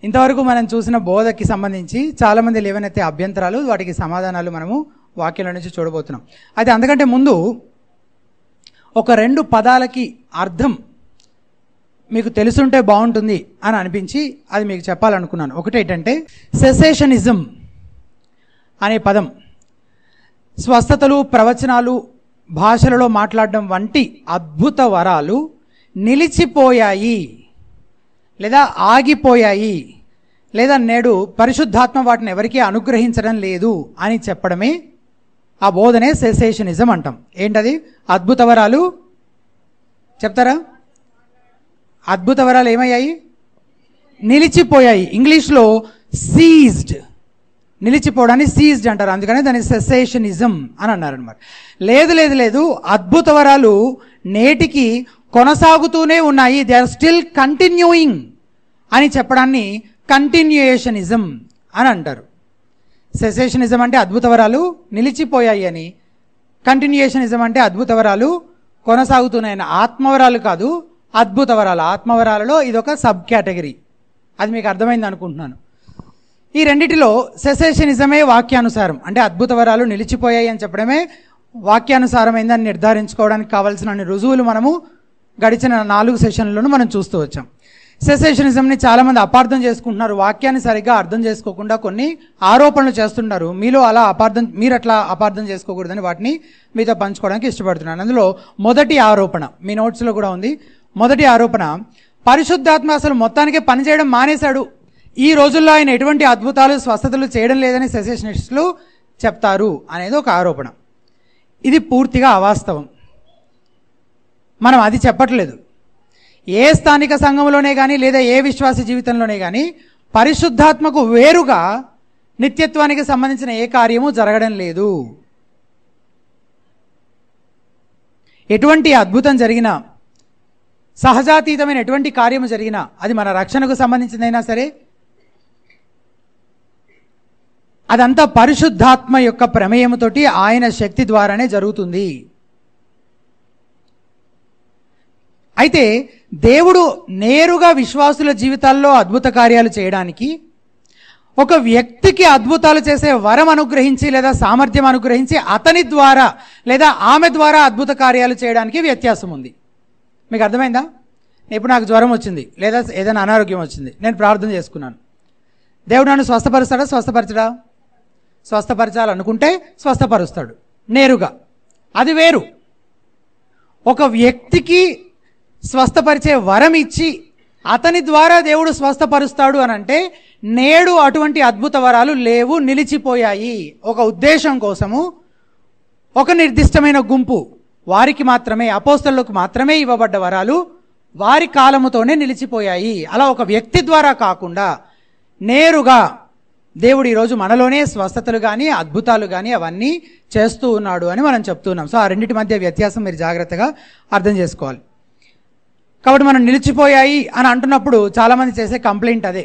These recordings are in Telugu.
ఇంతవరకు మనం చూసిన బోధకి సంబంధించి చాలామంది లేవనెత్తే అభ్యంతరాలు, వాటికి సమాధానాలు మనము వాక్యంలో నుంచి చూడబోతున్నాం. అయితే అంతకంటే ముందు ఒక 2 పదాలకి అర్థం మీకు తెలుసుంటే బాగుంటుంది అని అనిపించి అది మీకు చెప్పాలనుకున్నాను. ఒకటి ఏంటంటే సెసేషనిజం అనే పదం స్వస్థతలు, ప్రవచనాలు, భాషలలో మాట్లాడడం వంటి అద్భుత వరాలు నిలిచిపోయాయి లేదా ఆగిపోయాయి లేదా నేడు పరిశుద్ధాత్మ వాటిని ఎవరికీ అనుగ్రహించడం లేదు అని చెప్పడమే ఆ బోధనే సెసేషనిజం అంటాం. ఏంటది? అద్భుత వరాలు చెప్తారా? అద్భుత వరాలు ఏమయ్యాయి? నిలిచిపోయాయి. ఇంగ్లీష్లో సీజ్డ్, నిలిచిపోవడాన్ని సీజ్డ్ అంటారు, అందుకనే దాన్ని సెసేషనిజం అని అన్నారనమాట. లేదు లేదు లేదు, అద్భుత వరాలు నేటికి కొనసాగుతూనే ఉన్నాయి, దే ఆర్ స్టిల్ కంటిన్యూయింగ్ అని చెప్పడాన్ని కంటిన్యూయేషనిజం అని అంటారు. సెసేషనిజం అంటే అద్భుత వరాలు నిలిచిపోయాయి అని, కంటిన్యూయేషనిజం అంటే అద్భుత వరాలు కొనసాగుతున్నాయని. ఆత్మవరాలు కాదు, అద్భుత వరాలు. ఆత్మవరాలలో ఇదొక సబ్ కేటగిరీ. అది మీకు అర్థమైంది అనుకుంటున్నాను. ఈ రెండిటిలో సెసేషనిజమే వాక్యానుసారం, అంటే అద్భుత వరాలు నిలిచిపోయాయి అని చెప్పడమే వాక్యానుసారమైందని నిర్ధారించుకోవడానికి కావాల్సిన రుజువులు మనము గడిచిన 4 సెషన్లను మనం చూస్తూ వచ్చాం. సెసేషనిజంని చాలామంది అపార్థం చేసుకుంటున్నారు, వాక్యాన్ని సరిగ్గా అర్థం చేసుకోకుండా కొన్ని ఆరోపణలు చేస్తున్నారు. మీరు అట్లా అపార్థం చేసుకోకూడదని వాటిని మీతో పంచుకోవడానికి ఇష్టపడుతున్నాను. అందులో మొదటి ఆరోపణ మీ నోట్స్లో కూడా ఉంది. మొదటి ఆరోపణ, పరిశుద్ధాత్మ అసలు మొత్తానికే పనిచేయడం మానేశాడు, ఈ రోజుల్లో ఆయన ఎటువంటి అద్భుతాలు, స్వస్థతలు చేయడం లేదని సెసేషనిస్టులు చెప్తారు అనేది ఒక ఆరోపణ. ఇది పూర్తిగా అవాస్తవం. మనం అది చెప్పట్లేదు. ఏ స్థానిక సంఘంలోనే కానీ లేదా ఏ విశ్వాస జీవితంలోనే కానీ పరిశుద్ధాత్మకు వేరుగా నిత్యత్వానికి సంబంధించిన ఏ కార్యము జరగడం లేదు. ఎటువంటి అద్భుతం జరిగినా, సహజాతీతమైన ఎటువంటి కార్యము జరిగినా, అది మన రక్షణకు సంబంధించిందైనా సరే, అదంతా పరిశుద్ధాత్మ యొక్క ప్రమేయముతోటి ఆయన శక్తి ద్వారానే జరుగుతుంది. అయితే దేవుడు నేరుగా విశ్వాసుల జీవితాల్లో అద్భుత కార్యాలు చేయడానికి, ఒక వ్యక్తికి అద్భుతాలు చేసే వరం అనుగ్రహించి లేదా సామర్థ్యం అనుగ్రహించి అతని ద్వారా లేదా ఆమె ద్వారా అద్భుత కార్యాలు చేయడానికి వ్యత్యాసం ఉంది. మీకు అర్థమైందా? ఇప్పుడు నాకు జ్వరం వచ్చింది లేదా ఏదైనా అనారోగ్యం వచ్చింది, నేను ప్రార్థన చేసుకున్నాను. దేవుడు నన్ను స్వస్థపరుస్తాడా? స్వస్థపరచడా? స్వస్థపరచాలనుకుంటే స్వస్థపరుస్తాడు నేరుగా, అది వేరు. ఒక వ్యక్తికి స్వస్థపరిచే వరం ఇచ్చి అతని ద్వారా దేవుడు స్వస్థపరుస్తాడు అని అంటే, నేడు అటువంటి అద్భుత వరాలు లేవు, నిలిచిపోయాయి. ఒక ఉద్దేశం కోసము ఒక నిర్దిష్టమైన గుంపు వారికి మాత్రమే, అపోస్తలులకు మాత్రమే ఇవ్వబడ్డ వరాలు వారి కాలముతోనే నిలిచిపోయాయి. అలా ఒక వ్యక్తి ద్వారా కాకుండా నేరుగా దేవుడు ఈరోజు మనలోనే స్వస్థతలు కానీ అద్భుతాలు కానీ అవన్నీ చేస్తూ ఉన్నాడు అని మనం చెప్తున్నాం. సో ఆ రెండింటి మధ్య వ్యత్యాసం మీరు జాగ్రత్తగా అర్థం చేసుకోవాలి. కాబట్టి మనం నిలిచిపోయాయి అని అంటున్నప్పుడు చాలామంది చేసే కంప్లైంట్ అదే,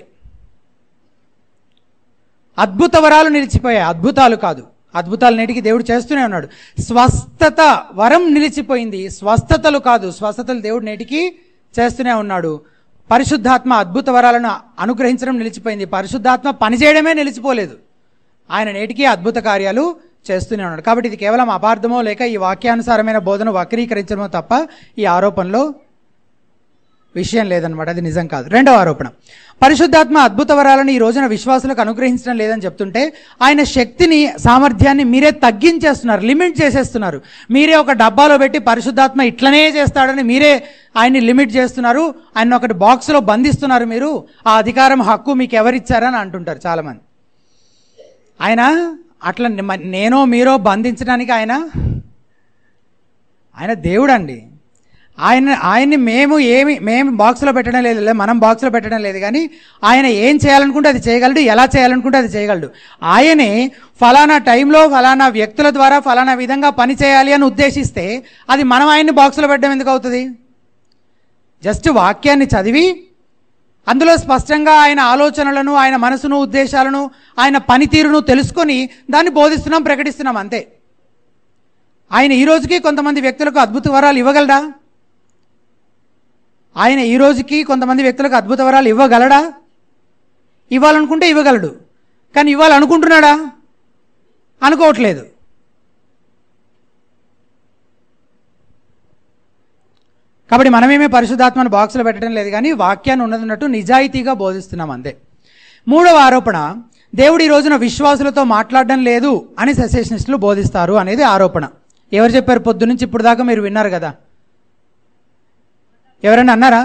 అద్భుత వరాలు నిలిచిపోయాయి, అద్భుతాలు కాదు. అద్భుతాలు నేటికి దేవుడు చేస్తూనే ఉన్నాడు. స్వస్థత వరం నిలిచిపోయింది, స్వస్థతలు కాదు. స్వస్థతలు దేవుడు నేటికి చేస్తూనే ఉన్నాడు. పరిశుద్ధాత్మ అద్భుత వరాలను అనుగ్రహించడం నిలిచిపోయింది, పరిశుద్ధాత్మ పనిచేయడమే నిలిచిపోలేదు. ఆయన నేటికి అద్భుత కార్యాలు చేస్తూనే ఉన్నాడు. కాబట్టి ఇది కేవలం అపార్థమో లేక ఈ వాక్యానుసారమైన బోధన వక్రీకరించడమో తప్ప ఈ ఆరోపణలో విషయం లేదనమాట, అది నిజం కాదు. రెండవ ఆరోపణ, పరిశుద్ధాత్మ అద్భుత వరాలను ఈ రోజున విశ్వాసులకు అనుగ్రహించడం లేదని చెప్తుంటే ఆయన శక్తిని, సామర్థ్యాన్ని మీరే తగ్గించేస్తున్నారు, లిమిట్ చేసేస్తున్నారు. మీరే ఒక డబ్బాలో పెట్టి పరిశుద్ధాత్మ ఇట్లనే చేస్తాడని మీరే ఆయన్ని లిమిట్ చేస్తున్నారు, ఆయన ఒకటి బాక్స్లో బంధిస్తున్నారు. మీరు ఆ అధికారం, హక్కు మీకు ఎవరిచ్చారని అంటుంటారు చాలామంది. ఆయన అట్లా నేనో మీరో బంధించడానికి ఆయన దేవుడు అండి. ఆయన్ని మేము బాక్స్లో పెట్టడం లేదు, మనం బాక్స్లో పెట్టడం లేదు. కానీ ఆయన ఏం చేయాలనుకుంటే అది చేయగలడు, ఎలా చేయాలనుకుంటే అది చేయగలడు. ఆయనే ఫలానా టైంలో ఫలానా వ్యక్తుల ద్వారా ఫలానా విధంగా పని చేయాలి అని ఉద్దేశిస్తే అది మనం ఆయన్ని బాక్స్లో పెట్టడం ఎందుకు అవుతుంది? జస్ట్ వాక్యాన్ని చదివి అందులో స్పష్టంగా ఆయన ఆలోచనలను, ఆయన మనసును, ఉద్దేశాలను, ఆయన పనితీరును తెలుసుకొని దాన్ని బోధిస్తున్నాం, ప్రకటిస్తున్నాం, అంతే. ఆయన ఈ రోజుకి కొంతమంది వ్యక్తులకు అద్భుత వరాలు ఇవ్వగలడా? ఆయన ఈ రోజుకి కొంతమంది వ్యక్తులకు అద్భుత వరాలు ఇవ్వగలడా? ఇవ్వాలనుకుంటే ఇవ్వగలడు, కానీ ఇవ్వాలనుకుంటున్నాడా? అనుకోవట్లేదు. కాబట్టి మనమేమే పరిశుద్ధాత్మను బాక్సులో పెట్టడం లేదు, కానీ వాక్యాన్ని ఉన్నదన్నట్టు నిజాయితీగా బోధిస్తున్నాం అంతే. మూడవ ఆరోపణ, దేవుడు ఈ రోజున విశ్వాసులతో మాట్లాడడం లేదు అని సెసేషనిస్టులు బోధిస్తారు అనేది ఆరోపణ. ఎవరు చెప్పారు? పొద్దునుంచి ఇప్పుడు దాకా మీరు విన్నారు కదా. ఎవరైనా అన్నారా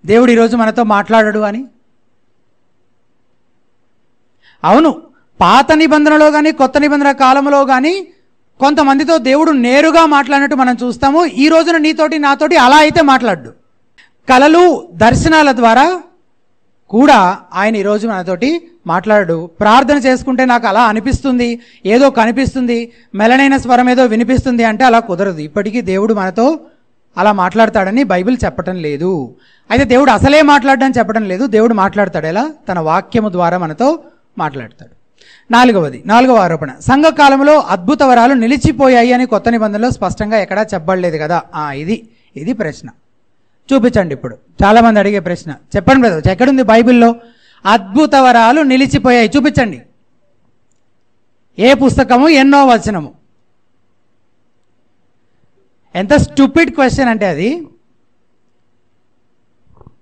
దేవుడు ఈరోజు మనతో మాట్లాడడు అని? అవును, పాత నిబంధనలో కానీ కొత్త నిబంధన కాలంలో కానీ కొంతమందితో దేవుడు నేరుగా మాట్లాడినట్టు మనం చూస్తాము. ఈ రోజున నీతోటి నాతోటి అలా అయితే మాట్లాడు. కలలు దర్శనాల ద్వారా కూడా ఆయన ఈరోజు మనతోటి మాట్లాడు. ప్రార్థన చేసుకుంటే నాకు అలా అనిపిస్తుంది, ఏదో కనిపిస్తుంది, మెలనైన స్వరం ఏదో వినిపిస్తుంది అంటే అలా కుదరదు. ఇప్పటికీ దేవుడు మనతో అలా మాట్లాడతాడని బైబిల్ చెప్పటం లేదు. అయితే దేవుడు అసలే మాట్లాడని చెప్పడం లేదు. దేవుడు మాట్లాడతాడు ఎలా? తన వాక్యము ద్వారా మనతో మాట్లాడతాడు. నాలుగవ ఆరోపణ, సంఘకాలంలో అద్భుత వరాలు నిలిచిపోయాయి అని కొత్త నిబంధనలో స్పష్టంగా ఎక్కడా చెప్పబడలేదు కదా. ఇది ప్రశ్న. చూపించండి. ఇప్పుడు చాలామంది అడిగే ప్రశ్న, చెప్పండి బ్రదర్, ఎక్కడుంది బైబిల్లో అద్భుత వరాలు నిలిచిపోయాయి? చూపించండి. ఏ పుస్తకము, ఎన్నో వచనము? ఎంత స్టూపిడ్ క్వశ్చన్ అంటే అది.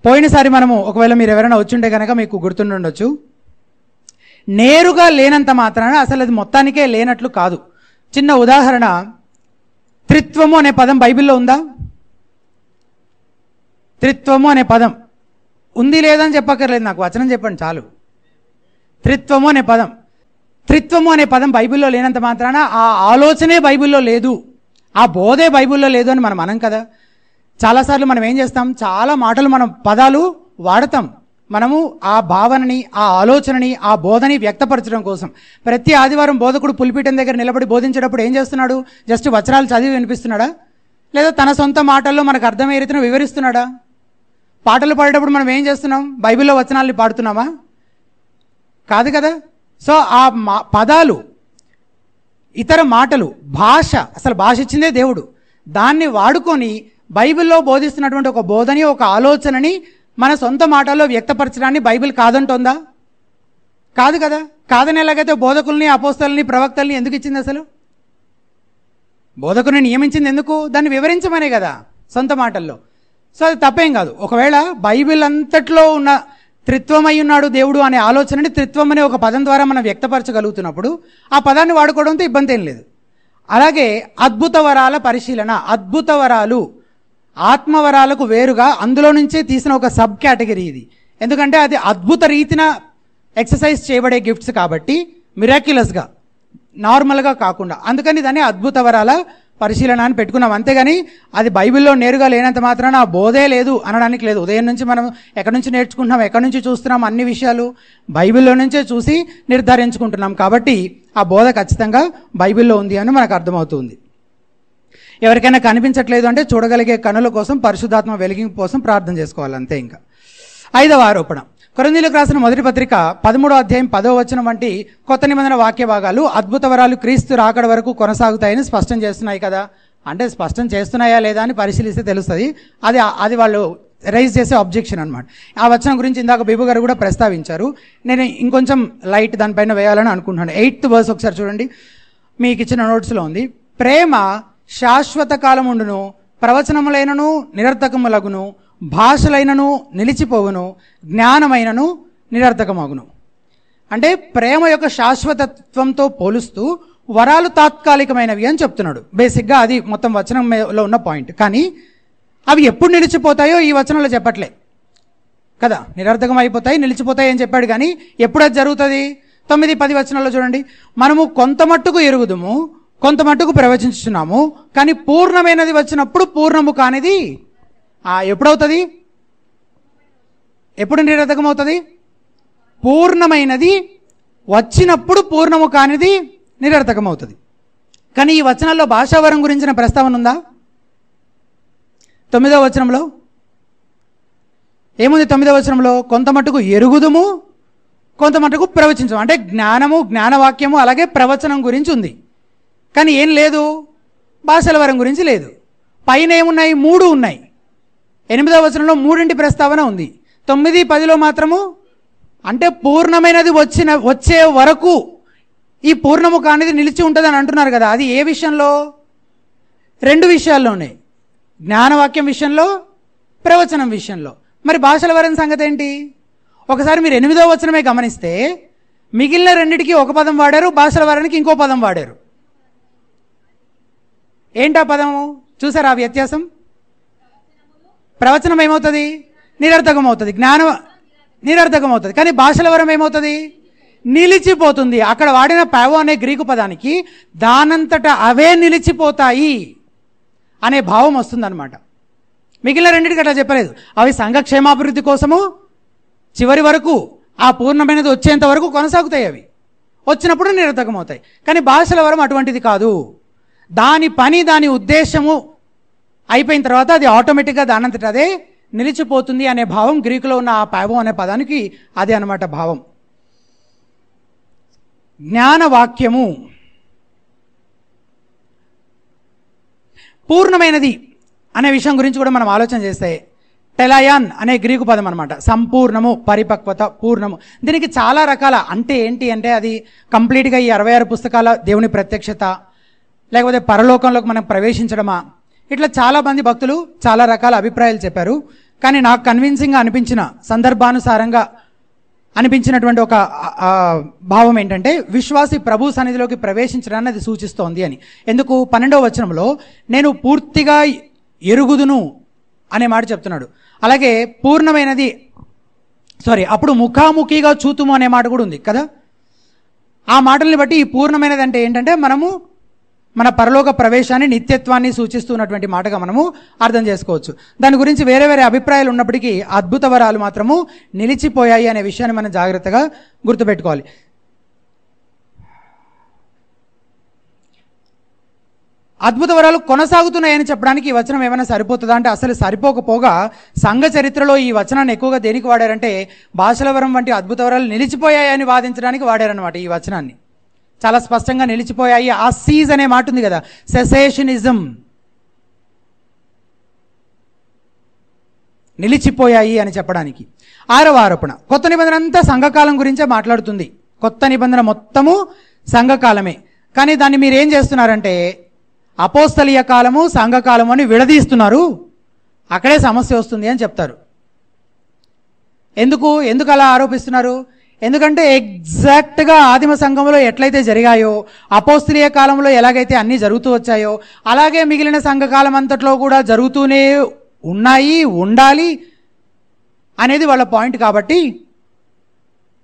పోయినసారి మనము, ఒకవేళ మీరు ఎవరైనా వచ్చుంటే కనుక మీకు గుర్తుండొచ్చు, నేరుగా లేనంత మాత్రాన అసలు అది మొత్తానికే లేనట్లు కాదు. చిన్న ఉదాహరణ, త్రిత్వము అనే పదం బైబిల్లో ఉందా? త్రిత్వము అనే పదం ఉంది లేదని చెప్పక్కర్లేదు, నాకు వచనం చెప్పండి చాలు. త్రిత్వము అనే పదం బైబిల్లో లేనంత మాత్రాన ఆ ఆలోచనే బైబిల్లో లేదు, ఆ బోధే బైబిల్లో లేదు అని మనం అనం కదా. చాలాసార్లు మనం ఏం చేస్తాం, చాలా మాటలు మనం పదాలు వాడతాం. మనము ఆ భావనని, ఆ ఆలోచనని, ఆ బోధని వ్యక్తపరచడం కోసం. ప్రతి ఆదివారం బోధకుడు పులిపీఠం దగ్గర నిలబడి బోధించేటప్పుడు ఏం చేస్తున్నాడు? జస్ట్ వచనాలు చదివి వినిపిస్తున్నాడా? లేదా తన సొంత మాటల్లో మనకు అర్థమయ్యే రీతిని వివరిస్తున్నాడా? పాటలు పాడేటప్పుడు మనం ఏం చేస్తున్నాం? బైబిల్లో వచనాల్ని పాడుతున్నామా? కాదు కదా. సో ఆ పదాలు, ఇతర మాటలు, భాష, అసలు భాష ఇచ్చిందే దేవుడు, దాన్ని వాడుకొని బైబిల్లో బోధిస్తున్నటువంటి ఒక బోధని, ఒక ఆలోచనని మన సొంత మాటల్లో వ్యక్తపరచడాన్ని బైబిల్ కాదంటోందా? కాదు కదా. కాదని ఎలాగైతే బోధకుల్ని, అపోస్తలుల్ని, ప్రవక్తల్ని ఎందుకు ఇచ్చింది? అసలు బోధకుని నియమించింది ఎందుకు? దాన్ని వివరించమనే కదా, సొంత మాటల్లో. సో అది తప్పేం కాదు. ఒకవేళ బైబిల్ అంతట్లో ఉన్న త్రిత్వమై ఉన్నాడు దేవుడు అనే ఆలోచనని త్రిత్వం అనే ఒక పదం ద్వారా మనం వ్యక్తపరచగలుగుతున్నప్పుడు ఆ పదాన్ని వాడుకోవడంతో ఇబ్బంది ఏం లేదు. అలాగే అద్భుత వరాల పరిశీలన, అద్భుత వరాలు ఆత్మవరాలకు వేరుగా అందులో నుంచే తీసిన ఒక సబ్ కేటగిరీ ఇది. ఎందుకంటే అది అద్భుత రీతిన ఎక్సర్సైజ్ చేయబడే గిఫ్ట్స్ కాబట్టి, మిరాక్యులస్గా, నార్మల్గా కాకుండా, అందుకని దాన్ని అద్భుత వరాల పరిశీలన అని పెట్టుకున్నాం. అంతేగాని అది బైబిల్లో నేరుగా లేనంత మాత్రాన ఆ బోధే లేదు అనడానికి లేదు. ఉదయం నుంచి మనం ఎక్కడి నుంచి నేర్చుకుంటున్నాం, ఎక్కడి నుంచి చూస్తున్నాం, అన్ని విషయాలు బైబిల్లో నుంచే చూసి నిర్ధారించుకుంటున్నాం. కాబట్టి ఆ బోధ ఖచ్చితంగా బైబిల్లో ఉంది అని మనకు అర్థమవుతుంది. ఎవరికైనా కనిపించట్లేదు అంటే చూడగలిగే కనుల కోసం, పరిశుద్ధాత్మ వెలిగింపు కోసం ప్రార్థన చేసుకోవాలి, అంతే. ఇంకా 5వ ఆరోపణ, కొరింథీయులకు రాసిన మొదటి పత్రిక 13వ అధ్యాయం 10వ వచనం వంటి కొత్త నిబంధన వాక్య భాగాలు అద్భుత వరాలు క్రీస్తు రాకడ వరకు కొనసాగుతాయని స్పష్టం చేస్తున్నాయి కదా. అంటే స్పష్టం చేస్తున్నాయా లేదా అని పరిశీలిస్తే తెలుస్తుంది. అది వాళ్ళు రైజ్ చేసే అబ్జెక్షన్ అనమాట. ఆ వచనం గురించి ఇందాక బిబు గారు కూడా ప్రస్తావించారు. నేను ఇంకొంచెం లైట్ దానిపైన వేయాలని అనుకుంటున్నాను. 8th verse ఒకసారి చూడండి, మీకు ఇచ్చిన నోట్స్లో ఉంది. ప్రేమ శాశ్వత కాలముండును, ప్రవచనములైనను నిరర్థకములగును, భాషలైనను నిలిచిపోవును, జ్ఞానమైనను నిరర్థకమగును. అంటే ప్రేమ యొక్క శాశ్వతత్వంతో పోలుస్తూ వరాలు తాత్కాలికమైనవి అని చెప్తున్నాడు. బేసిక్గా అది మొత్తం వచనంలో ఉన్న పాయింట్. కానీ అవి ఎప్పుడు నిలిచిపోతాయో ఈ వచనంలో చెప్పట్లే కదా. నిరర్థకం అయిపోతాయి, నిలిచిపోతాయి అని చెప్పాడు. కానీ ఎప్పుడు అది జరుగుతుంది? 9, 10 వచనాల్లో చూడండి. మనము కొంత మట్టుకు ఎరుగుదుము, కొంత మట్టుకు ప్రవచించుచున్నాము, కానీ పూర్ణమైనది వచ్చినప్పుడు పూర్ణము కానిది ఎప్పుడవుతుంది? ఎప్పుడు నిరర్థకం అవుతుంది? పూర్ణమైనది వచ్చినప్పుడు పూర్ణము కానిది నిరర్థకం అవుతుంది. కానీ ఈ వచనాల్లో భాషావరం గురించిన ప్రస్తావన ఉందా? 9వ వచనంలో ఏముంది? 9వ వచనంలో కొంత మట్టుకు ఎరుగుదుము, కొంత మట్టుకు ప్రవచించము. అంటే జ్ఞానము, జ్ఞానవాక్యము, అలాగే ప్రవచనం గురించి ఉంది. కానీ ఏం లేదు? భాషల వరం గురించి లేదు. పైన ఏమున్నాయి? 3 ఉన్నాయి. 8వ వచనంలో 3 ప్రస్తావన ఉంది. 9, 10లో మాత్రము అంటే పూర్ణమైనది వచ్చే వరకు ఈ పూర్ణము కానిది నిలిచి ఉంటుంది అని అంటున్నారు కదా. అది ఏ విషయంలో? రెండు విషయాల్లోనే, జ్ఞానవాక్యం విషయంలో, ప్రవచనం విషయంలో. మరి భాషల వరం సంగతి ఏంటి? ఒకసారి మీరు 8వ వచనమే గమనిస్తే మిగిలిన రెండిటికి ఒక పదం వాడారు, భాషల వరానికి ఇంకో పదం వాడారు. ఏంటా పదము? చూసారా ఆ వ్యత్యాసం? ప్రవచనం ఏమవుతుంది? నిరర్థకం అవుతుంది. జ్ఞానం నిరర్థకం అవుతుంది. కానీ భాషల వరం ఏమవుతుంది? నిలిచిపోతుంది. అక్కడ వాడిన పావో అనే గ్రీకు పదానికి దానంతట అవే నిలిచిపోతాయి అనే భావం వస్తుందన్నమాట. మిగిలిన రెండింటికి అట్లా చెప్పలేదు. అవి సంఘ క్షేమాభివృద్ధి కోసము చివరి వరకు ఆ పూర్ణమైనది వచ్చేంత వరకు కొనసాగుతాయి. అవి వచ్చినప్పుడు నిరర్థకం అవుతాయి. కానీ భాషల వరం అటువంటిది కాదు. దాని పని, దాని ఉద్దేశము అయిపోయిన తర్వాత అది ఆటోమేటిక్గా దానంతట అదే నిలిచిపోతుంది అనే భావం గ్రీకులో ఉన్న ఆ పావో అనే పదానికి అదే అన్నమాట భావం. జ్ఞానవాక్యము పూర్ణమైనది అనే విషయం గురించి కూడా మనం ఆలోచన చేస్తే టెలయాన్ అనే గ్రీకు పదం అనమాట. సంపూర్ణము, పరిపక్వత, పూర్ణము. దీనికి చాలా రకాల అంటే ఏంటి అంటే అది కంప్లీట్గా ఈ 66 పుస్తకాల దేవుని ప్రత్యక్షత, లేకపోతే పరలోకంలోకి మనం ప్రవేశించడమా, ఇట్లా చాలామంది భక్తులు చాలా రకాల అభిప్రాయాలు చెప్పారు. కానీ నాకు కన్విన్సింగ్గా అనిపించిన, సందర్భానుసారంగా అనిపించినటువంటి ఒక భావం ఏంటంటే విశ్వాసి ప్రభు సన్నిధిలోకి ప్రవేశించడాన్ని అది సూచిస్తోంది అని. ఎందుకు? 12వ వచనంలో నేను పూర్తిగా ఎరుగుదును అనే మాట చెప్తున్నాడు. అలాగే పూర్ణమైనది అప్పుడు ముఖాముఖిగా చూతుము అనే మాట కూడా ఉంది కదా. ఆ మాటల్ని బట్టి ఈ పూర్ణమైనది అంటే ఏంటంటే మనము మన పరలోక ప్రవేశాన్ని, నిత్యత్వాన్ని సూచిస్తున్నటువంటి మాటగా మనము అర్థం చేసుకోవచ్చు. దాని గురించి వేరే వేరే అభిప్రాయాలు ఉన్నప్పటికీ అద్భుత వరాలు మాత్రము నిలిచిపోయాయి అనే విషయాన్ని మనం జాగ్రత్తగా గుర్తుపెట్టుకోవాలి. అద్భుత వరాలు కొనసాగుతున్నాయని చెప్పడానికి ఈ వచనం ఏమైనా సరిపోతుందా అంటే అసలు సరిపోకపోగా సంఘ చరిత్రలో ఈ వచనాన్ని ఎక్కువగా దేనికి వాడారంటే భాషల వరం వంటి అద్భుత వరాలు నిలిచిపోయాయని వాదించడానికి వాడారనమాట. ఈ వచనాన్ని చాలా స్పష్టంగా నిలిచిపోయాయి. ఆ సీజ్ అనే మాట ఉంది కదా, సెసేషనిజం, నిలిచిపోయాయి అని చెప్పడానికి. 6వ ఆరోపణ కొత్త నిబంధన అంతా సంఘకాలం గురించే మాట్లాడుతుంది. కొత్త నిబంధన మొత్తము సంఘకాలమే. కానీ దాన్ని మీరేం చేస్తున్నారంటే అపోస్తలీయ కాలము, సంఘకాలము అని విడదీస్తున్నారు. అక్కడే సమస్య వస్తుంది అని చెప్తారు. ఎందుకు అలా ఆరోపిస్తున్నారు? ఎందుకంటే ఎగ్జాక్ట్గా ఆదిమ సంఘంలో ఎట్లయితే జరిగాయో, అపోస్తలీయ కాలంలో ఎలాగైతే అన్నీ జరుగుతూ వచ్చాయో, అలాగే మిగిలిన సంఘకాలం అంతట్లో కూడా జరుగుతూనే ఉన్నాయి, ఉండాలి అనేది వాళ్ళ పాయింట్. కాబట్టి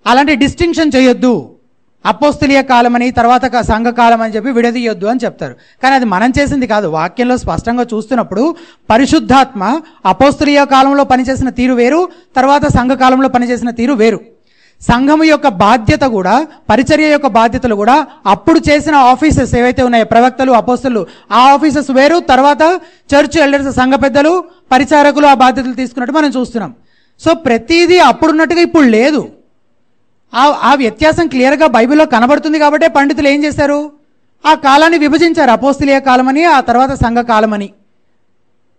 అలాంటి డిస్టింక్షన్ చేయొద్దు, అపోస్తలీయ కాలం అని తర్వాత సంఘకాలం అని చెప్పి విడదీయొద్దు అని చెప్తారు. కానీ అది మనం చేసింది కాదు. వాక్యంలో స్పష్టంగా చూస్తున్నప్పుడు పరిశుద్ధాత్మ అపోస్తలీయ కాలంలో పనిచేసిన తీరు వేరు, తర్వాత సంఘకాలంలో పనిచేసిన తీరు వేరు. సంఘము యొక్క బాధ్యత కూడా, పరిచర్య యొక్క బాధ్యతలు కూడా అప్పుడు చేసిన ఆఫీసెస్ ఏవైతే ఉన్నాయో, ప్రవక్తలు, అపోస్తలు, ఆ ఆఫీసెస్ వేరు. తర్వాత చర్చ్ ఎల్డర్స్, సంఘ పెద్దలు, పరిచారకులు ఆ బాధ్యతలు తీసుకున్నట్టు మనం చూస్తున్నాం. సో ప్రతిదీ అప్పుడున్నట్టుగా ఇప్పుడు లేదు. ఆ వ్యత్యాసం క్లియర్గా బైబిల్లో కనబడుతుంది. కాబట్టి పండితులు ఏం చేశారు? ఆ కాలాన్ని విభజించారు, అపోస్తలీయ కాలమని, ఆ తర్వాత సంఘ కాలమని.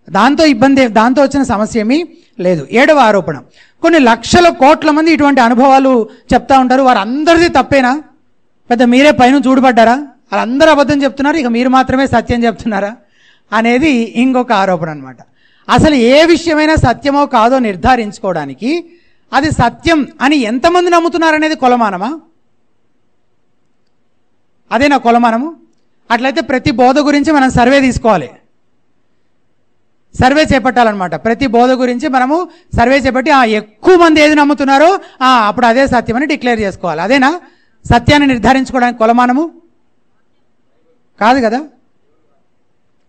దాంతో వచ్చిన సమస్య ఏమీ లేదు. 7వ ఆరోపణ కొన్ని లక్షల కోట్ల మంది ఇటువంటి అనుభవాలు చెప్తా ఉంటారు. వారందరిది తప్పేనా? పెద్ద మీరే పైన చూడబడ్డారా? వాళ్ళందరూ అబద్ధం చెప్తున్నారు, ఇక మీరు మాత్రమే సత్యం చెప్తున్నారా అనేది ఇంకొక ఆరోపణ అనమాట. అసలు ఏ విషయమైనా సత్యమో కాదో నిర్ధారించుకోవడానికి అది సత్యం అని ఎంతమంది నమ్ముతున్నారనేది కొలమానమా? అదేనా కొలమానము? అట్లయితే ప్రతి బోధ గురించి మనం సర్వే తీసుకోవాలి, సర్వే చేపట్టాలన్నమాట. ప్రతి బోధ గురించి మనము సర్వే చేపట్టి ఎక్కువ మంది ఏది నమ్ముతున్నారో అప్పుడు అదే సత్యం అని డిక్లేర్ చేసుకోవాలి. అదేనా సత్యాన్ని నిర్ధారించుకోవడానికి కొలమానము? కాదు కదా,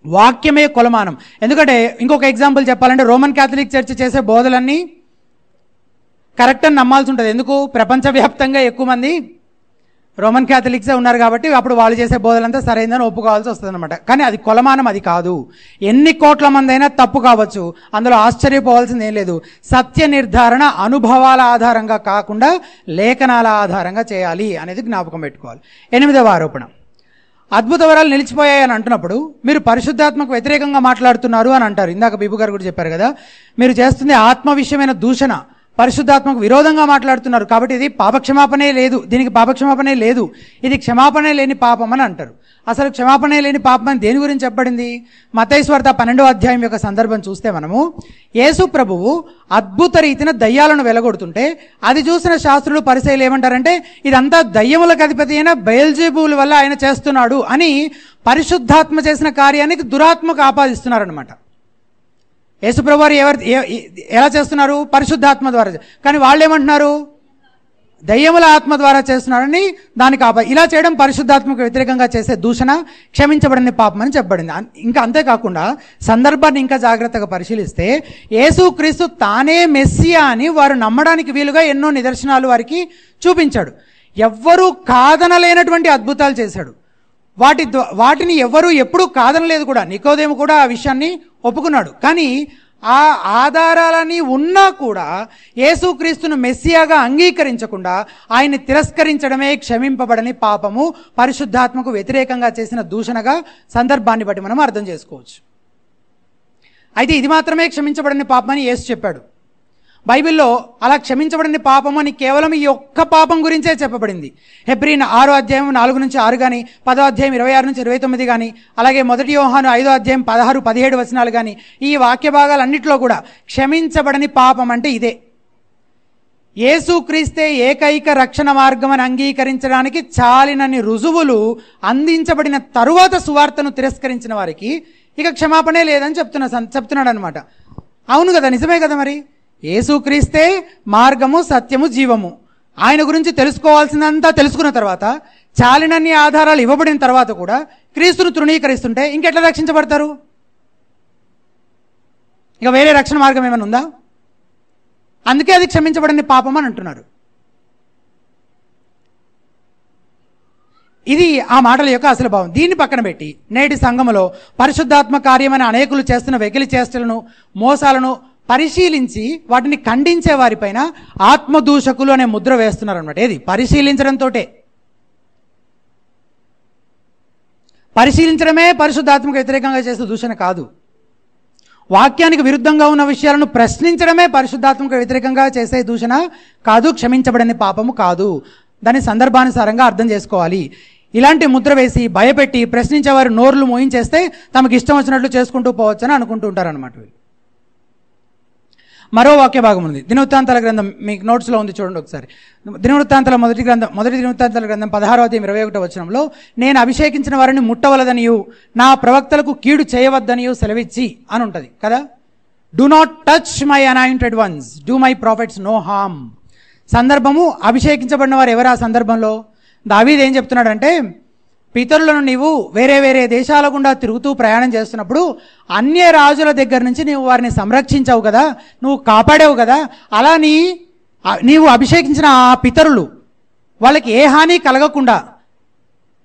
వాక్యమే కొలమానం. ఎందుకంటే ఇంకొక ఎగ్జాంపుల్ చెప్పాలంటే రోమన్ క్యాథలిక్ చర్చ్ చేసే బోధలన్నీ కరెక్ట్ అని నమ్మాల్సి ఉంటుంది. ఎందుకు? ప్రపంచవ్యాప్తంగా ఎక్కువ మంది రోమన్ క్యాథలిక్సే ఉన్నారు కాబట్టి అప్పుడు వాళ్ళు చేసే బోధలంతా సరైందని ఒప్పుకోవాల్సి వస్తుంది అనమాట. కానీ అది కొలమానం, అది కాదు. ఎన్ని కోట్ల మంది అయినా తప్పు కావచ్చు, అందులో ఆశ్చర్యపోవాల్సింది ఏం లేదు. సత్య నిర్ధారణ అనుభవాల ఆధారంగా కాకుండా లేఖనాల ఆధారంగా చేయాలి అనేది జ్ఞాపకం పెట్టుకోవాలి. 8వ ఆరోపణ అద్భుత వరాలు నిలిచిపోయాయి అని అంటున్నప్పుడు మీరు పరిశుద్ధాత్మకు వ్యతిరేకంగా మాట్లాడుతున్నారు అని అంటారు. ఇందాక బిబు గారు కూడా చెప్పారు కదా, మీరు చేస్తుంది ఆత్మ విషయమైన దూషణ, పరిశుద్ధాత్మకు విరోధంగా మాట్లాడుతున్నారు, కాబట్టి ఇది పాపక్షమాపణే లేదు, దీనికి పాపక్షమాపణే లేదు, ఇది క్షమాపణే లేని పాపం అని అంటారు. అసలు క్షమాపణే లేని పాపం అని దేని గురించి చెప్పబడింది? మత్తయి సువార్త 12వ అధ్యాయం యొక్క సందర్భం చూస్తే మనము యేసు ప్రభువు అద్భుత రీతిన దయ్యాలను వెలగొడుతుంటే అది చూసిన శాస్త్రులు పరిసయ్యులు ఏమంటారంటే ఇదంతా దయ్యములకు అధిపతి అయిన బెయల్జెబూల్ వల్ల ఆయన చేస్తున్నాడు అని పరిశుద్ధాత్మ చేసిన కార్యానికి దురాత్మకు ఆపాదిస్తున్నారనమాట. యేసుప్రభు వారు ఎలా చేస్తున్నారు? పరిశుద్ధాత్మ ద్వారా. కానీ వాళ్ళు ఏమంటున్నారు? దయ్యముల ఆత్మ ద్వారా చేస్తున్నారని దానికి ఇలా చేయడం పరిశుద్ధాత్మకు వ్యతిరేకంగా చేసే దూషణ, క్షమించబడిన పాపం అని చెప్పబడింది. ఇంకా అంతేకాకుండా సందర్భాన్ని ఇంకా జాగ్రత్తగా పరిశీలిస్తే యేసుక్రీస్తు తానే మెస్సియా అని వారు నమ్మడానికి వీలుగా ఎన్నో నిదర్శనాలు వారికి చూపించాడు. ఎవ్వరూ కాదనలేనటువంటి అద్భుతాలు చేశాడు. వాటిని ఎవరు ఎప్పుడూ కాదనలేదు కూడా. నికోదేము కూడా ఆ విషయాన్ని ఒప్పుకున్నాడు. కానీ ఆ ఆధారాలని ఉన్నా కూడా యేసుక్రీస్తును మెస్సియాగా అంగీకరించకుండా ఆయన్ని తిరస్కరించడమే క్షమింపబడని పాపము, పరిశుద్ధాత్మకు వ్యతిరేకంగా చేసిన దూషణగా సందర్భాన్ని బట్టి మనం అర్థం చేసుకోవచ్చు. అయితే ఇది మాత్రమే క్షమించబడని పాపం అని యేసు చెప్పాడు. బైబిల్లో అలా క్షమించబడిన పాపం అని కేవలం ఈ ఒక్క పాపం గురించే చెప్పబడింది. హెబ్రీన్ 6వ అధ్యాయం 4-6 కానీ, 10వ అధ్యాయం 26-29 కానీ, అలాగే 1 యోహాను 5వ అధ్యాయం 16-17 వచనాలు కానీ, ఈ వాక్య భాగాలన్నింటిలో కూడా క్షమించబడని పాపం అంటే ఇదే. యేసుక్రీస్తే ఏకైక రక్షణ మార్గం అని అంగీకరించడానికి చాలినన్ని రుజువులు అందించబడిన తరువాత సువార్తను తిరస్కరించిన వారికి ఇక క్షమాపణే లేదని చెప్తున్నాడు అనమాట. అవును కదా, నిజమే కదా. మరి యేసుక్రీస్తే మార్గము, సత్యము, జీవము. ఆయన గురించి తెలుసుకోవాల్సిందంతా తెలుసుకున్న తర్వాత, చాలినన్ని ఆధారాలు ఇవ్వబడిన తర్వాత కూడా క్రీస్తును తృణీకరిస్తుంటే ఇంకెట్లా రక్షించబడతారు? ఇక వేరే రక్షణ మార్గం ఏమైనా ఉందా? అందుకే అది క్షమించబడని పాపం అని అంటున్నారు. ఇది ఆ మాటల యొక్క అసలు భావం. దీన్ని పక్కన పెట్టి నేటి సంఘములో పరిశుద్ధాత్మ కార్యమైన అనేకులు చేస్తున్న వెకిలి చేష్టలను, మోసాలను పరిశీలించి వాటిని ఖండించే వారిపైన ఆత్మదూషకులు అనే ముద్ర వేస్తున్నారు అనమాట. ఏది? పరిశీలించడంతో. పరిశీలించడమే పరిశుద్ధాత్మకు వ్యతిరేకంగా చేసే దూషణ కాదు. వాక్యానికి విరుద్ధంగా ఉన్న విషయాలను ప్రశ్నించడమే పరిశుద్ధాత్మకు వ్యతిరేకంగా చేసే దూషణ కాదు, క్షమించబడని పాపము కాదు. దాని సందర్భానుసారంగా అర్థం చేసుకోవాలి. ఇలాంటి ముద్ర వేసి భయపెట్టి ప్రశ్నించేవారు నోర్లు మోయించేస్తే తమకు ఇష్టం వచ్చినట్లు చేసుకుంటూ పోవచ్చని అనుకుంటూ ఉంటారనమాట. మరో వాక్య భాగం ఉంది, దినవృత్తాంతాల గ్రంథం, మీకు నోట్స్లో ఉంది, చూడండి ఒకసారి. మొదటి దినవృత్తాంతాల గ్రంథం 16వ అధ్యాయం 21వ వచనంలో, నేను అభిషేకించిన వారిని ముట్టవలదనియు నా ప్రవక్తలకు కీడు చేయవద్దనియు సెలవిచ్చి అని ఉంటుంది కదా. Do not touch my anointed ones, do my prophets no harm. సందర్భము, అభిషేకించబడిన వారు ఎవరు? ఆ సందర్భంలో దావీదు ఏం చెప్తున్నాడంటే, పితరులను నీవు వేరే వేరే దేశాల గుండా తిరుగుతూ ప్రయాణం చేస్తున్నప్పుడు అన్య రాజుల దగ్గర నుంచి నీవు వారిని సంరక్షించావు కదా, నువ్వు కాపాడావు కదా, అలా నీవు అభిషేకించిన ఆ పితరులు వాళ్ళకి ఏ హాని కలగకుండా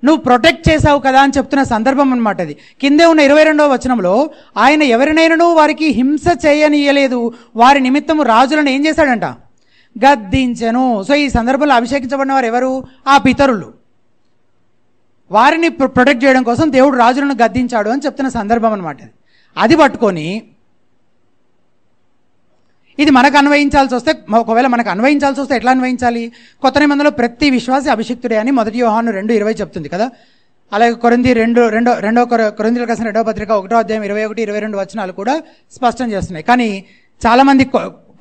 నువ్వు ప్రొటెక్ట్ చేసావు కదా అని చెప్తున్న సందర్భం అనమాట అది. కిందే ఉన్న 22వ వచనంలో, ఆయన ఎవరినైనాను వారికి హింస చేయనీయలేదు, వారి నిమిత్తము రాజులను ఏం చేశాడంట? గద్దించెను. సో ఈ సందర్భంలో అభిషేకించబడిన వారు ఎవరు? ఆ పితరులు. వారిని ప్రొటెక్ట్ చేయడం కోసం దేవుడు రాజులను గద్దించాడు అని చెప్తున్న సందర్భం అనమాట. అది పట్టుకొని ఇది మనకు అన్వయించాల్సి వస్తే, ఒకవేళ మనకు అన్వయించాల్సి వస్తే ఎట్లా అన్వయించాలి? కొత్త నిబంధనలో ప్రతి విశ్వాసి అభిషిక్తుడే అని 1 యోహాను 2:20 చెప్తుంది కదా. అలాగే కొరింథీయులకు రాసిన 2వ పత్రిక 1వ అధ్యాయం 21-22 వచనాలు కూడా స్పష్టం చేస్తున్నాయి. కానీ చాలామంది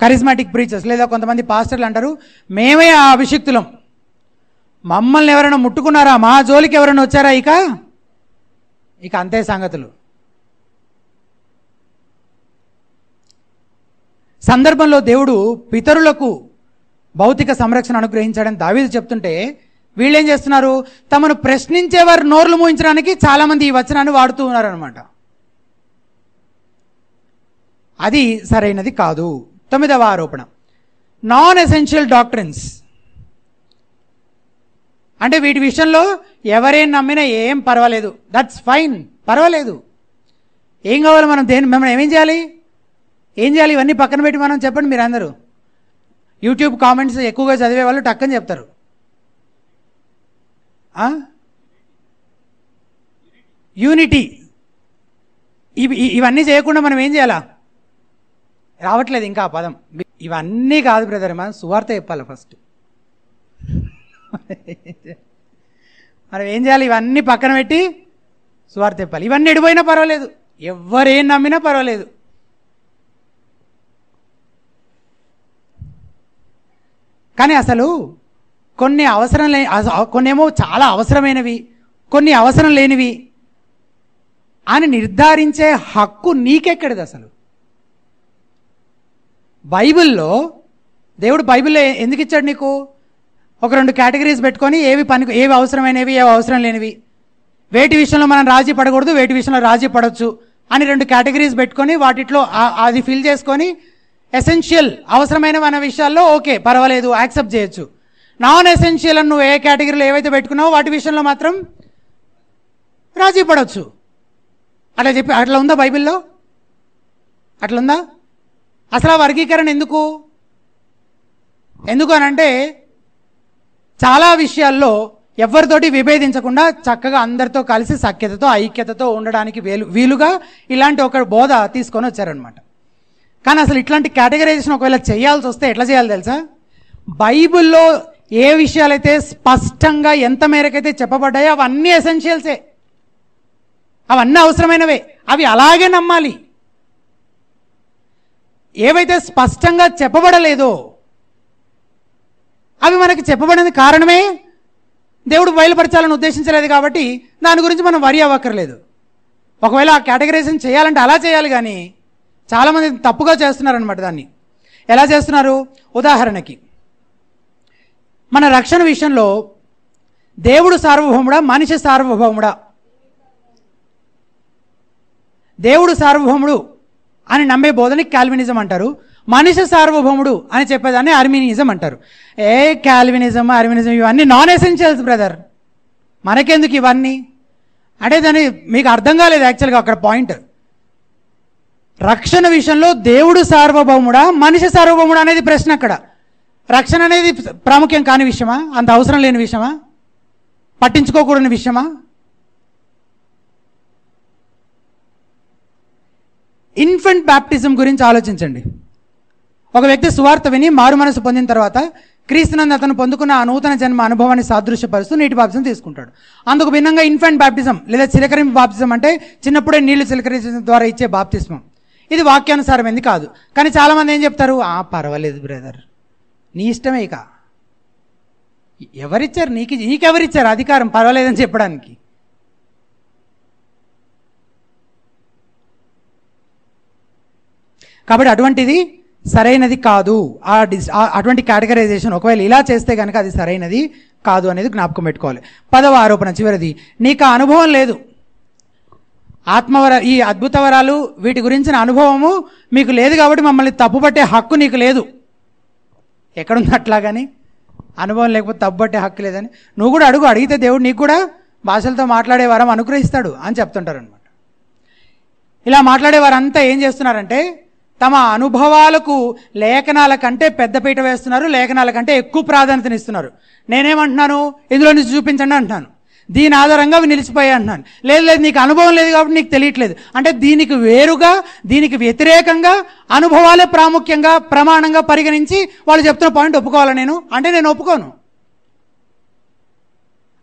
కరిజ్మాటిక్ ప్రీచర్స్ లేదా కొంతమంది పాస్టర్లు అంటారు, మేమే ఆ అభిషిక్తులం, మమ్మల్ని ఎవరైనా ముట్టుకున్నారా, మా జోలికి ఎవరైనా వచ్చారా, ఇక అంతే సంగతులు. సందర్భంలో దేవుడు పితరులకు భౌతిక సంరక్షణ అనుగ్రహించాడని దావీదు చెప్తుంటే, వీళ్ళేం చేస్తున్నారు? తమను ప్రశ్నించేవారు నోర్లు మూయించడానికి చాలామంది ఈ వచనాన్ని వాడుతూ ఉన్నారనమాట. అది సరైనది కాదు. 9వ ఆరోపణ, నాన్ ఎసెన్షియల్ డాక్ట్రిన్స్. అంటే వీటి విషయంలో ఎవరేం నమ్మినా ఏం పర్వాలేదు, దట్స్ ఫైన్, పర్వాలేదు. ఏం కావాలి? మనం ఏమేం చేయాలి? ఇవన్నీ పక్కన పెట్టి మనం చెప్పండి. మీరు అందరూ యూట్యూబ్ కామెంట్స్ ఎక్కువగా చదివే వాళ్ళు టక్కని చెప్తారు, యూనిటీ. ఇవన్నీ చేయకుండా మనం ఏం చేయాలా? రావట్లేదు ఇంకా ఆ పదం. ఇవన్నీ కాదు బ్రదర్, మనం సువార్త చెప్పాలి ఫస్ట్. మనం ఏం చేయాలి? ఇవన్నీ పక్కన పెట్టి సువార్త చెప్పాలి. ఇవన్నీ ఎడిపోయినా పర్వాలేదు, ఎవరేం నమ్మినా పర్వాలేదు. కానీ అసలు కొన్ని అవసరం కొన్నేమో చాలా అవసరమైనవి, కొన్ని అవసరం లేనివి అని నిర్ధారించే హక్కు నీకెక్కడిది అసలు? బైబిల్లో దేవుడు బైబిల్లో ఎందుకు ఇచ్చాడు నీకు? ఒక 2 కేటగిరీస్ పెట్టుకొని ఏవి అవసరమైనవి, ఏవి అవసరం లేనివి, వేటి విషయంలో మనం రాజీ పడకూడదు, వేటి విషయంలో రాజీ పడవచ్చు అని 2 కేటగిరీస్ పెట్టుకొని వాటిలో అది ఫిల్ చేసుకొని ఎసెన్షియల్ అవసరమైన మన విషయాల్లో ఓకే పర్వాలేదు యాక్సెప్ట్ చేయొచ్చు. నాన్ ఎసెన్షియల్ అని నువ్వు ఏ కేటగిరీలో ఏవైతే పెట్టుకున్నావో వాటి విషయంలో మాత్రం రాజీ పడవచ్చు. అట్లా ఉందా బైబిల్లో? అట్లుందా? అసలు ఆ వర్గీకరణ ఎందుకు అనంటే చాలా విషయాల్లో ఎవరితోటి విభేదించకుండా చక్కగా అందరితో కలిసి సఖ్యతతో ఐక్యతతో ఉండడానికి వీలుగా ఇలాంటి ఒక బోధ తీసుకొని వచ్చారనమాట. కానీ అసలు ఇట్లాంటి కేటగరైజేషన్ ఒకవేళ చేయాల్సి వస్తే ఎట్లా చేయాలి తెలుసా? బైబిల్లో ఏ విషయాలైతే స్పష్టంగా ఎంత మేరకైతే చెప్పబడ్డాయో అవన్నీ ఎసెన్షియల్సే, అవన్నీ అవసరమైనవే, అవి అలాగే నమ్మాలి. ఏవైతే స్పష్టంగా చెప్పబడలేదో అవి మనకి చెప్పబడిన కారణమే దేవుడు బయలుపరచాలని ఉద్దేశించలేదు కాబట్టి దాని గురించి మనం వరి అవ్వక్కర్లేదు. ఒకవేళ ఆ కేటగరైజేషన్ చేయాలంటే అలా చేయాలి, కానీ చాలామంది తప్పుగా చేస్తున్నారనమాట. దాన్ని ఎలా చేస్తున్నారు? ఉదాహరణకి మన రక్షణ విషయంలో దేవుడు సార్వభౌముడా, మనిషి సార్వభౌముడా? దేవుడు సార్వభౌముడు అని నమ్మే బోధని కాల్వినిజం అంటారు. మనిషి సార్వభౌముడు అని చెప్పేదాన్ని ఆర్మినిజం అంటారు. కాల్వినిజం, ఆర్మినిజం ఇవన్నీ నాన్ ఎసెన్షియల్స్ బ్రదర్, మనకెందుకు ఇవన్నీ అంటే దాన్ని మీకు అర్థం కాలేదు యాక్చువల్గా అక్కడ పాయింట్. రక్షణ విషయంలో దేవుడు సార్వభౌముడా, మనిషి సార్వభౌముడా అనేది ప్రశ్న. అక్కడ రక్షణ అనేది ప్రాముఖ్యం కాని విషయమా? అంత అవసరం లేని విషయమా? పట్టించుకోకూడని విషయమా? ఇన్ఫెంట్ బ్యాప్టిజం గురించి ఆలోచించండి. ఒక వ్యక్తి సువార్త విని మారు మనసు పొందిన తర్వాత క్రీస్తునందు అతను పొందుకున్న ఆ నూతన జన్మ అనుభవాన్ని సాదృశ్యపరుస్తూ నీటి బాప్టిజం తీసుకుంటాడు. అందుకు భిన్నంగా ఇన్ఫెంట్ బాప్టిజం లేదా చిలకరింపు బాప్టిజం అంటే చిన్నప్పుడే నీళ్లు చిలకరించడం ద్వారా ఇచ్చే బాప్తిస్మం, ఇది వాక్యానుసారమైంది కాదు. కానీ చాలామంది ఏం చెప్తారు? పర్వాలేదు బ్రదర్, నీ ఇష్టమే. ఇక ఎవరిచ్చారు నీకెవరిచ్చారు అధికారం పర్వాలేదని చెప్పడానికి? కాబట్టి అటువంటిది సరైనది కాదు. అటువంటి కేటగరైజేషన్ ఒకవేళ ఇలా చేస్తే కనుక అది సరైనది కాదు అనేది జ్ఞాపకం పెట్టుకోవాలి. 10వ ఆరోపణ చివరిది, నీకు ఆ అనుభవం లేదు. ఈ అద్భుత వరాలు వీటి గురించిన అనుభవము మీకు లేదు కాబట్టి మమ్మల్ని తప్పుపట్టే హక్కు నీకు లేదు. ఎక్కడుంది అట్లాగని? అనుభవం లేకపోతే తప్పుపట్టే హక్కు లేదని నువ్వు కూడా అడిగితే దేవుడు నీకు కూడా భాషలతో మాట్లాడే వరం అనుగ్రహిస్తాడు అని చెప్తుంటారు అనమాట. ఇలా మాట్లాడే వారంతా ఏం చేస్తున్నారంటే తమ అనుభవాలకు లేఖనాల కంటే పెద్దపీట వేస్తున్నారు, లేఖనాల కంటే ఎక్కువ ప్రాధాన్యతనిస్తున్నారు. నేనేమంటున్నాను? ఇందులో నుంచి చూపించండి అంటున్నాను. దీని ఆధారంగా అవి నిలిచిపోయాయి అంటున్నాను. లేదు నీకు అనుభవం లేదు కాబట్టి నీకు తెలియట్లేదు అంటే దీనికి వేరుగా, దీనికి వ్యతిరేకంగా అనుభవాలే ప్రాముఖ్యంగా ప్రమాణంగా పరిగణించి వాళ్ళు చెప్తున్న పాయింట్ ఒప్పుకోవాలా నేను? అంటే నేను ఒప్పుకోను.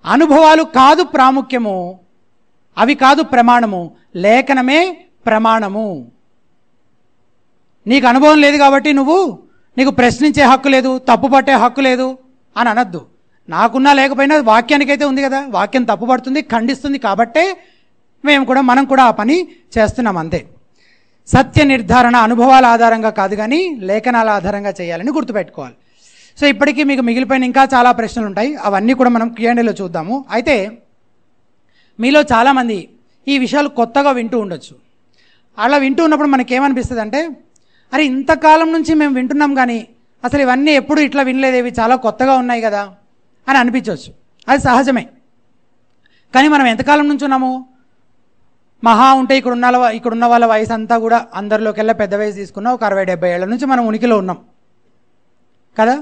అనుభవాలు కాదు ప్రాముఖ్యము, అవి కాదు ప్రమాణము, లేఖనమే ప్రమాణము. నీకు అనుభవం లేదు కాబట్టి నీకు ప్రశ్నించే హక్కు లేదు, తప్పు పట్టే హక్కు లేదు అని అనద్దు. నాకున్నా లేకపోయినా వాక్యానికైతే ఉంది కదా, వాక్యం తప్పు పడుతుంది, ఖండిస్తుంది కాబట్టే మనం కూడా ఆ పని చేస్తున్నాం అంతే. సత్య నిర్ధారణ అనుభవాల ఆధారంగా కాదు కానీ లేఖనాల ఆధారంగా చేయాలని గుర్తుపెట్టుకోవాలి. సో ఇప్పటికీ మీకు మిగిలిపోయిన ఇంకా చాలా ప్రశ్నలు ఉంటాయి, అవన్నీ కూడా మనం Q&Aలో చూద్దాము. అయితే మీలో చాలామంది ఈ విషయాలు కొత్తగా వింటూ ఉండొచ్చు. అలా వింటూ ఉన్నప్పుడు మనకేమనిపిస్తుంది అంటే అరే ఇంతకాలం నుంచి మేము వింటున్నాం కానీ అసలు ఇవన్నీ ఎప్పుడు ఇట్లా వినలేదు, ఇవి చాలా కొత్తగా ఉన్నాయి కదా అని అనిపించవచ్చు. అది సహజమే. కానీ మనం ఎంతకాలం నుంచి ఉన్నాము? మహా ఉంటే ఇక్కడున్న వాళ్ళ వయసు అంతా కూడా అందరిలోకెల్లా పెద్ద వయసు తీసుకున్న ఒక 60-70 ఏళ్ల నుంచి మనం ఉనికిలో ఉన్నాం కదా.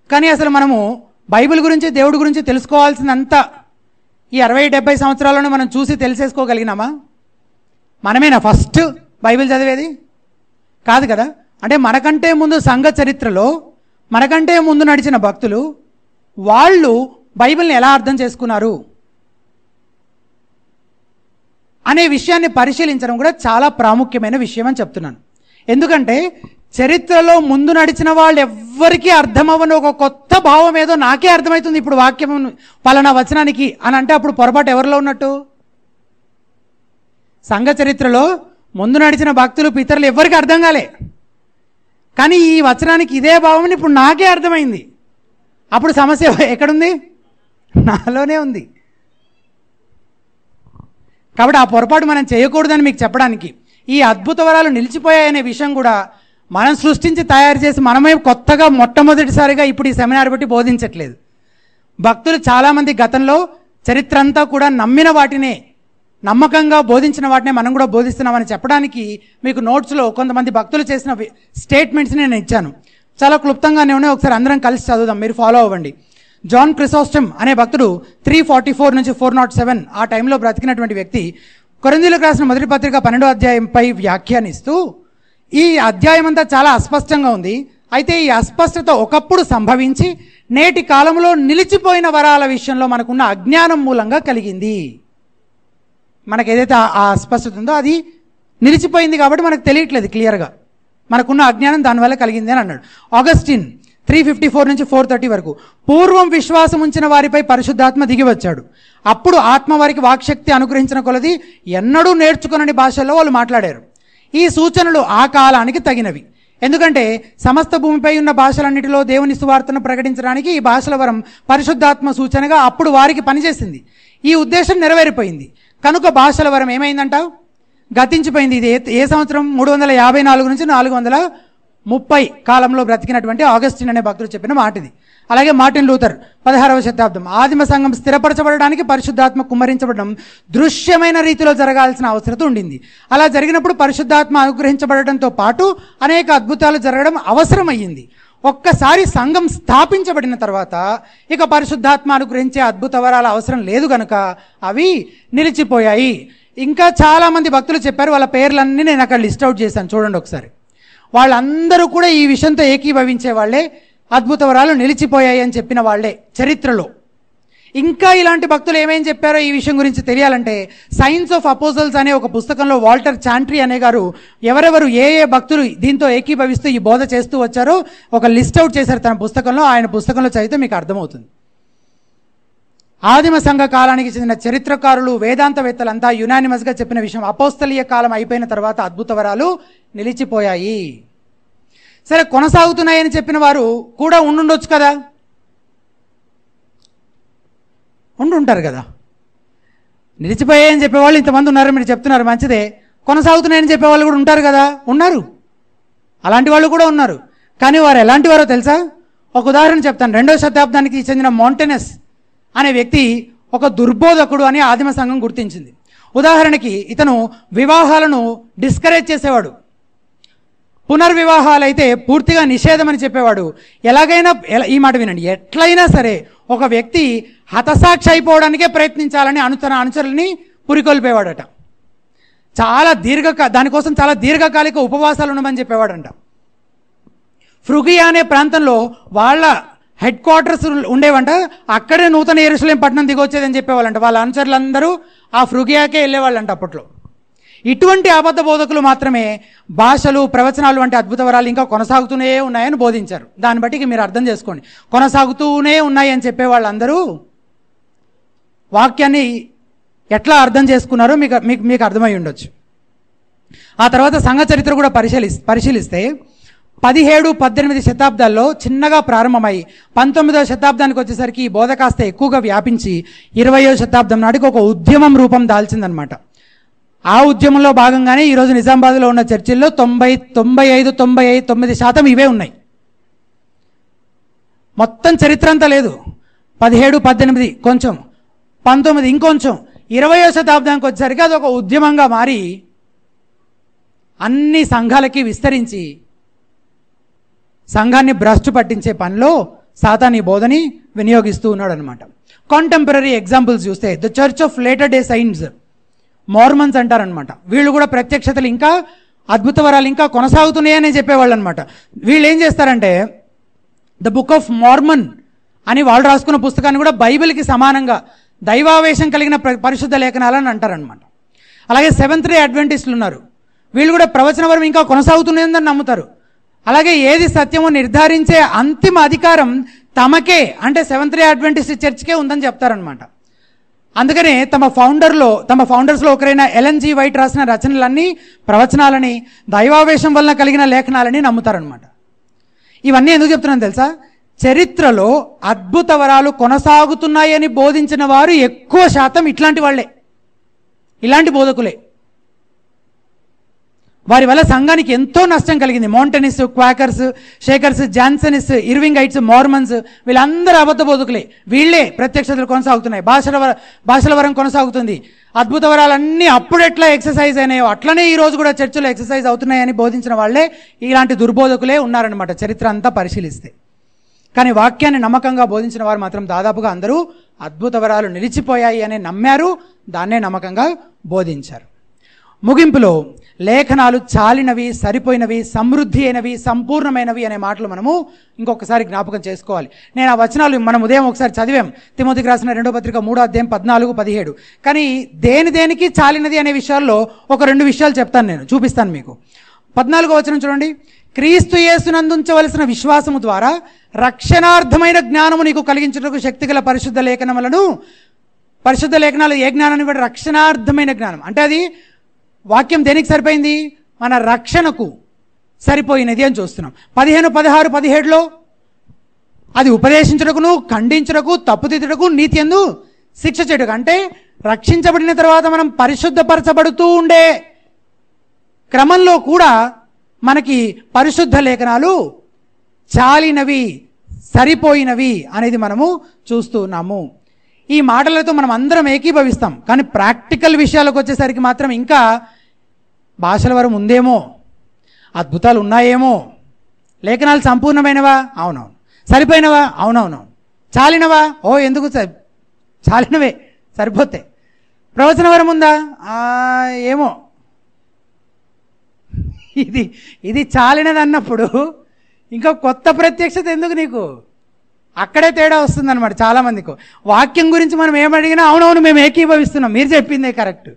కానీ అసలు మనము బైబిల్ గురించి, దేవుడి గురించి తెలుసుకోవాల్సినంత ఈ 60-70 సంవత్సరాలను మనం చూసి తెలిసేసుకోగలిగినామా? మనమేనా ఫస్ట్ బైబిల్ చదివేది? కాదు కదా. అంటే మనకంటే ముందు సంఘ చరిత్రలో మనకంటే ముందు నడిచిన భక్తులు వాళ్ళు బైబిల్ని ఎలా అర్థం చేసుకున్నారు అనే విషయాన్ని పరిశీలించడం కూడా చాలా ప్రాముఖ్యమైన విషయం అని చెప్తున్నాను. ఎందుకంటే చరిత్రలో ముందు నడిచిన వాళ్ళు ఎవ్వరికీ అర్థమవ్వని ఒక కొత్త భావం ఏదో నాకే అర్థమవుతుంది ఇప్పుడు వాక్యం పలానా వచనానికి అని అంటే అప్పుడు పొరపాటు ఎవరిలో ఉన్నట్టు? సంఘ చరిత్రలో ముందు నడిచిన భక్తులు పితరులు ఎవరికి అర్థం కాలే, కానీ ఈ వచనానికి ఇదే భావం ఇప్పుడు నాకే అర్థమైంది. అప్పుడు సమస్య ఎక్కడుంది? నాలోనే ఉంది. కాబట్టి ఆ పొరపాటు మనం చేయకూడదని మీకు చెప్పడానికి ఈ అద్భుత వరాలు నిలిచిపోయాయనే విషయం కూడా మనం సృష్టించి తయారు చేసి మనమే కొత్తగా మొట్టమొదటిసారిగా ఇప్పుడు ఈ సెమినార్ బట్టి బోధించట్లేదు. భక్తులు చాలామంది గతంలో చరిత్ర అంతా కూడా నమ్మిన వాటినే, నమ్మకంగా బోధించిన వాటినే మనం కూడా బోధిస్తున్నామని చెప్పడానికి మీకు నోట్స్లో కొంతమంది భక్తులు చేసిన స్టేట్మెంట్స్ని నేను ఇచ్చాను. చాలా క్లుప్తంగానే ఉన్నాయి, ఒకసారి అందరం కలిసి చదువుదాం, మీరు ఫాలో అవ్వండి. జాన్ క్రిసోస్టమ్ అనే భక్తుడు 344 నుంచి 407 ఆ టైంలో బ్రతికినటువంటి వ్యక్తి కొరింథీయులకు రాసిన మొదటి పత్రిక 12వ అధ్యాయంపై వ్యాఖ్యానిస్తూ ఈ అధ్యాయం అంతా చాలా అస్పష్టంగా ఉంది. అయితే ఈ అస్పష్టత ఒకప్పుడు సంభవించి నేటి కాలంలో నిలిచిపోయిన వరాల విషయంలో మనకున్న అజ్ఞానం మూలంగా కలిగింది. మనకు ఏదైతే ఆ అస్పష్టత ఉందో అది నిలిచిపోయింది కాబట్టి మనకు తెలియట్లేదు క్లియర్గా, మనకున్న అజ్ఞానం దానివల్ల కలిగింది అని అన్నాడు. ఆగస్టిన్ 354 నుంచి 430 వరకు పూర్వం విశ్వాసం ఉంచిన వారిపై పరిశుద్ధాత్మ దిగి వచ్చాడు. అప్పుడు ఆత్మ వారికి వాక్శక్తి అనుగ్రహించిన కొలది ఎన్నడూ నేర్చుకునని భాషల్లో వాళ్ళు మాట్లాడారు. ఈ సూచనలు ఆ కాలానికి తగినవి, ఎందుకంటే సమస్త భూమిపై ఉన్న భాషలన్నిటిలో దేవుని సువార్తను ప్రకటించడానికి ఈ భాషల వరం పరిశుద్ధాత్మ సూచనగా అప్పుడు వారికి పనిచేసింది. ఈ ఉద్దేశం నెరవేరిపోయింది కనుక భాషల వరం ఏమైందంటావు? గతించిపోయింది. ఇది ఏ సంవత్సరం? 354 నుంచి 430 కాలంలో బ్రతికినటువంటి ఆగస్టిన్ అనే భక్తుడు చెప్పిన మాట ఇది. అలాగే మార్టిన్ లూథర్ 16వ శతాబ్దం ఆదిమ సంఘం స్థిరపరచబడడానికి పరిశుద్ధాత్మ కుమ్మరించబడడం దృశ్యమైన రీతిలో జరగాల్సిన అవసరం ఉండింది. అలా జరిగినప్పుడు పరిశుద్ధాత్మ అనుగ్రహించబడడంతో పాటు అనేక అద్భుతాలు జరగడం అవసరమయ్యింది. ఒక్కసారి సంఘం స్థాపించబడిన తర్వాత ఇక పరిశుద్ధాత్మ అనుగ్రహించే అద్భుత వరాల అవసరం లేదు కనుక అవి నిలిచిపోయాయి. ఇంకా చాలామంది భక్తులు చెప్పారు, వాళ్ళ పేర్లన్నీ నేను అక్కడ లిస్ట్ అవుట్ చేశాను, చూడండి ఒకసారి. వాళ్ళందరూ కూడా ఈ విషయంతో ఏకీభవించే వాళ్ళే, అద్భుత వరాలు నిలిచిపోయాయి అని చెప్పిన వాళ్ళే చరిత్రలో. ఇంకా ఇలాంటి భక్తులు ఏమేం చెప్పారో ఈ విషయం గురించి తెలియాలంటే సైన్స్ ఆఫ్ అపోజల్స్ అనే ఒక పుస్తకంలో వాల్టర్ చాంట్రీ అనే గారు ఎవరెవరు ఏ భక్తులు దీంతో ఏకీభవిస్తూ ఈ బోధ చేస్తూ వచ్చారో ఒక లిస్ట్ అవుట్ చేశారు తన పుస్తకంలో. ఆయన పుస్తకంలో చదివితే మీకు అర్థమవుతుంది. ఆదిమ సంఘ కాలానికి చెందిన చరిత్రకారులు, వేదాంతవేత్తలంతా యునానిమస్గా చెప్పిన విషయం అపోస్తలీయ కాలం అయిపోయిన తర్వాత అద్భుత వరాలు నిలిచిపోయాయి. సరే, కొనసాగుతున్నాయని చెప్పిన వారు కూడా ఉండుండొచ్చు కదా, ఉండుంటారు కదా. నిలిచిపోయాయని చెప్పేవాళ్ళు ఇంతమంది ఉన్నారు, మీరు చెప్తున్నారు మంచిదే. కొనసాగుతున్నాయని చెప్పేవాళ్ళు కూడా ఉంటారు కదా, ఉన్నారు, అలాంటి వాళ్ళు కూడా ఉన్నారు. కానీ వారు ఎలాంటి వారో తెలుసా? ఒక ఉదాహరణ చెప్తాను. 2వ శతాబ్దానికి చెందిన మోంటెనస్ అనే వ్యక్తి ఒక దుర్బోధకుడు అని ఆదిమ సంఘం గుర్తించింది. ఉదాహరణకి ఇతను వివాహాలను డిస్కరేజ్ చేసేవాడు, పునర్వివాహాలైతే పూర్తిగా నిషేధం అని చెప్పేవాడు. ఎలాగైనా ఈ మాట వినండి, ఎట్లయినా సరే ఒక వ్యక్తి హతసాక్షి అయిపోవడానికే ప్రయత్నించాలని తన అనుచరుల్ని పురికొల్పేవాడట. దానికోసం చాలా దీర్ఘకాలిక ఉపవాసాలు ఉండమని చెప్పేవాడంట. ఫ్రుగియా అనే ప్రాంతంలో వాళ్ళ హెడ్ క్వార్టర్స్ ఉండేవంట, అక్కడే నూతన యెరూషలేం పట్టణం దిగొచ్చేదని చెప్పేవాళ్ళంట. వాళ్ళ అనుచరులందరూ ఆ ఫ్రుగియాకే వెళ్ళేవాళ్ళంట అప్పట్లో. ఇటువంటి అబద్ధ బోధకులు మాత్రమే భాషలు, ప్రవచనాలు వంటి అద్భుత వరాలు ఇంకా కొనసాగుతూనే ఉన్నాయని బోధించారు. దాన్ని బట్టి మీరు అర్థం చేసుకోండి, కొనసాగుతూనే ఉన్నాయి అని చెప్పే వాళ్ళందరూ వాక్యాన్ని ఎట్లా అర్థం చేసుకున్నారో మీకు అర్థమై ఉండొచ్చు. ఆ తర్వాత సంఘ చరిత్ర కూడా పరిశీలిస్తే 17, 18 శతాబ్దాల్లో చిన్నగా ప్రారంభమై 19వ శతాబ్దానికి వచ్చేసరికి ఈ బోధ కాస్త ఎక్కువగా వ్యాపించి 20వ శతాబ్దం నాటికి ఒక ఉద్యమం రూపం దాల్చిందనమాట. ఆ ఉద్యమంలో భాగంగానే ఈరోజు నిజామాబాద్లో ఉన్న చర్చిల్లో 99% ఇవే ఉన్నాయి. మొత్తం చరిత్ర అంతా లేదు. 17, 18 కొంచెం, 19 ఇంకొంచెం, 20వ శతాబ్దానికి వచ్చేసరికి అది ఒక ఉద్యమంగా మారి అన్ని సంఘాలకి విస్తరించి సంఘాన్ని భ్రష్టు పట్టించే పనిలో సాతానీ బోధని వినియోగిస్తూ ఉన్నాడు అనమాట. కాంటెంపరీ ఎగ్జాంపుల్స్ చూస్తే the church of later day science, Mormons అంటారనమాట. వీళ్ళు కూడా ప్రత్యక్షతలు ఇంకా అద్భుత వరాలు ఇంకా కొనసాగుతున్నాయని చెప్పేవాళ్ళు అనమాట. వీళ్ళు ఏం చేస్తారంటే ద బుక్ ఆఫ్ మార్మన్ అని వాళ్ళు రాసుకున్న పుస్తకాన్ని కూడా బైబిల్కి సమానంగా దైవావేశం కలిగిన పరిశుద్ధ లేఖనాలని అంటారనమాట. అలాగే సెవెంత్ డే అడ్వెంటిస్టులు ఉన్నారు, వీళ్ళు కూడా ప్రవచన వరం ఇంకా కొనసాగుతుందని నమ్ముతారు. అలాగే ఏది సత్యమో నిర్ధారించే అంతిమ అధికారం తమకే, అంటే సెవెంత్ డే అడ్వెంటిస్ట్ చర్చ్కే ఉందని చెప్తారనమాట. అందుకనే తమ ఫౌండర్స్లో ఒకరైన ఎల్ఎన్ జి వైట్ రాసిన రచనలన్నీ ప్రవచనాలని, దైవావేశం వలన కలిగిన లేఖనాలని నమ్ముతారనమాట. ఇవన్నీ ఎందుకు చెప్తున్నాను తెలుసా? చరిత్రలో అద్భుత వరాలు కొనసాగుతున్నాయని బోధించిన వారు ఎక్కువ శాతం ఇట్లాంటి వాళ్ళే, ఇలాంటి బోధకులే. వారి వల్ల సంఘానికి ఎంతో నష్టం కలిగింది. మౌంటనిస్ట్, క్వాకర్స్, షేకర్స్, జాన్సనిస్ట్, ఇర్వింగైట్స్, మార్మన్స్ వీళ్ళందరూ అబద్ధ బోధకులే. వీళ్ళే ప్రత్యక్షతలు కొనసాగుతున్నాయి, భాషల వరం కొనసాగుతుంది. అద్భుత వరాలన్నీ అప్పుడు ఎట్లా ఎక్సర్సైజ్ అయినాయో అట్లనే ఈ రోజు కూడా చర్చలో ఎక్సర్సైజ్ అవుతున్నాయని బోధించిన వాళ్ళే ఇలాంటి దుర్బోధకులే ఉన్నారనమాట చరిత్ర అంతా పరిశీలిస్తే. కానీ వాక్యాన్ని నమ్మకంగా బోధించిన వారు మాత్రం దాదాపుగా అందరూ అద్భుత వరాలు నిలిచిపోయాయి అని నమ్మారు, దాన్నే నమ్మకంగా బోధించారు. ముగింపులో లేఖనాలు చాలినవి, సరిపోయినవి, సమృద్ధి అయినవి, సంపూర్ణమైనవి అనే మాటలు మనము ఇంకొకసారి జ్ఞాపకం చేసుకోవాలి. నేను ఆ వచనాలు మనం ఉదయం ఒకసారి చదివాం, తిమోతికి రాసిన 2వ పత్రిక 3వ అధ్యాయం 14-17. కానీ దేనికి చాలినది అనే విషయాల్లో ఒక 2 విషయాలు చెప్తాను, నేను చూపిస్తాను మీకు. 14వ వచనం చూడండి. క్రీస్తు యేసునందుంచవలసిన విశ్వాసము ద్వారా రక్షణార్థమైన జ్ఞానము నీకు కలిగించుటకు శక్తిగల పరిశుద్ధ లేఖనాలు ఏ జ్ఞానాన్ని కూడా రక్షణార్థమైన జ్ఞానం అంటే అది వాక్యం దేనికి సరిపోయింది? మన రక్షణకు సరిపోయినది అని చూస్తున్నాం. 15, 16, 17లో అది ఉపదేశించుటకును, ఖండించుటకు, తప్పుదిద్దుటకు, నీతి యందు శిక్ష చేయుటకు. అంటే రక్షించబడిన తర్వాత మనం పరిశుద్ధపరచబడుతూ ఉండే క్రమంలో కూడా మనకి పరిశుద్ధ లేఖనాలు చాలినవి, సరిపోయినవి అనేది మనము చూస్తూ ఉన్నాము. ఈ మాటలతో మనం అందరం ఏకీభవిస్తాం. కానీ ప్రాక్టికల్ విషయాలకు వచ్చేసరికి మాత్రం ఇంకా భాషల వరం ఉందేమో, అద్భుతాలు ఉన్నాయేమో, లేఖనాలు సంపూర్ణమైనవా? అవునవును. సరిపోయినవా? అవునవును. చాలినవా? ఓ ఎందుకు చాలినవే, సరిపోతే. ప్రవచన వరం ఉందా? ఏమో. ఇది చాలినది అన్నప్పుడు ఇంకా కొత్త ప్రత్యక్షత ఎందుకు నీకు? అక్కడే తేడా వస్తుందన్నమాట చాలామందికి. వాక్యం గురించి మనం ఏమడిగినా అవునవును మేము ఏకీభవిస్తున్నాం, మీరు చెప్పిందే కరెక్ట్.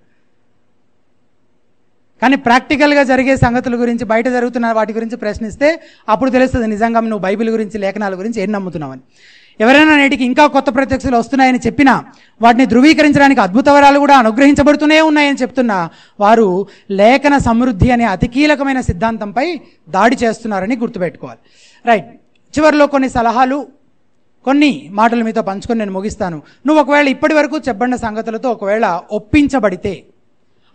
కానీ ప్రాక్టికల్గా జరిగే సంగతుల గురించి, బయట జరుగుతున్న వాటి గురించి ప్రశ్నిస్తే అప్పుడు తెలుస్తుంది నిజంగా నువ్వు బైబిల్ గురించి, లేఖనాల గురించి ఏం నమ్ముతున్నావని. ఎవరైనా నేటికి ఇంకా కొత్త ప్రత్యక్షలు వస్తున్నాయని చెప్పినా వాటిని ధృవీకరించడానికి అద్భుత వరాలు కూడా అనుగ్రహించబడుతూనే ఉన్నాయని చెప్తున్నా వారు లేఖన సమృద్ధి అనే అతి కీలకమైన సిద్ధాంతంపై దాడి చేస్తున్నారని గుర్తుపెట్టుకోవాలి. రైట్, చివరిలో కొన్ని సలహాలు, కొన్ని మాటలు మీతో పంచుకొని నేను ముగిస్తాను. నువ్వు ఒకవేళ ఇప్పటి వరకు చెప్పబడిన సంగతులతో ఒకవేళ ఒప్పించబడితే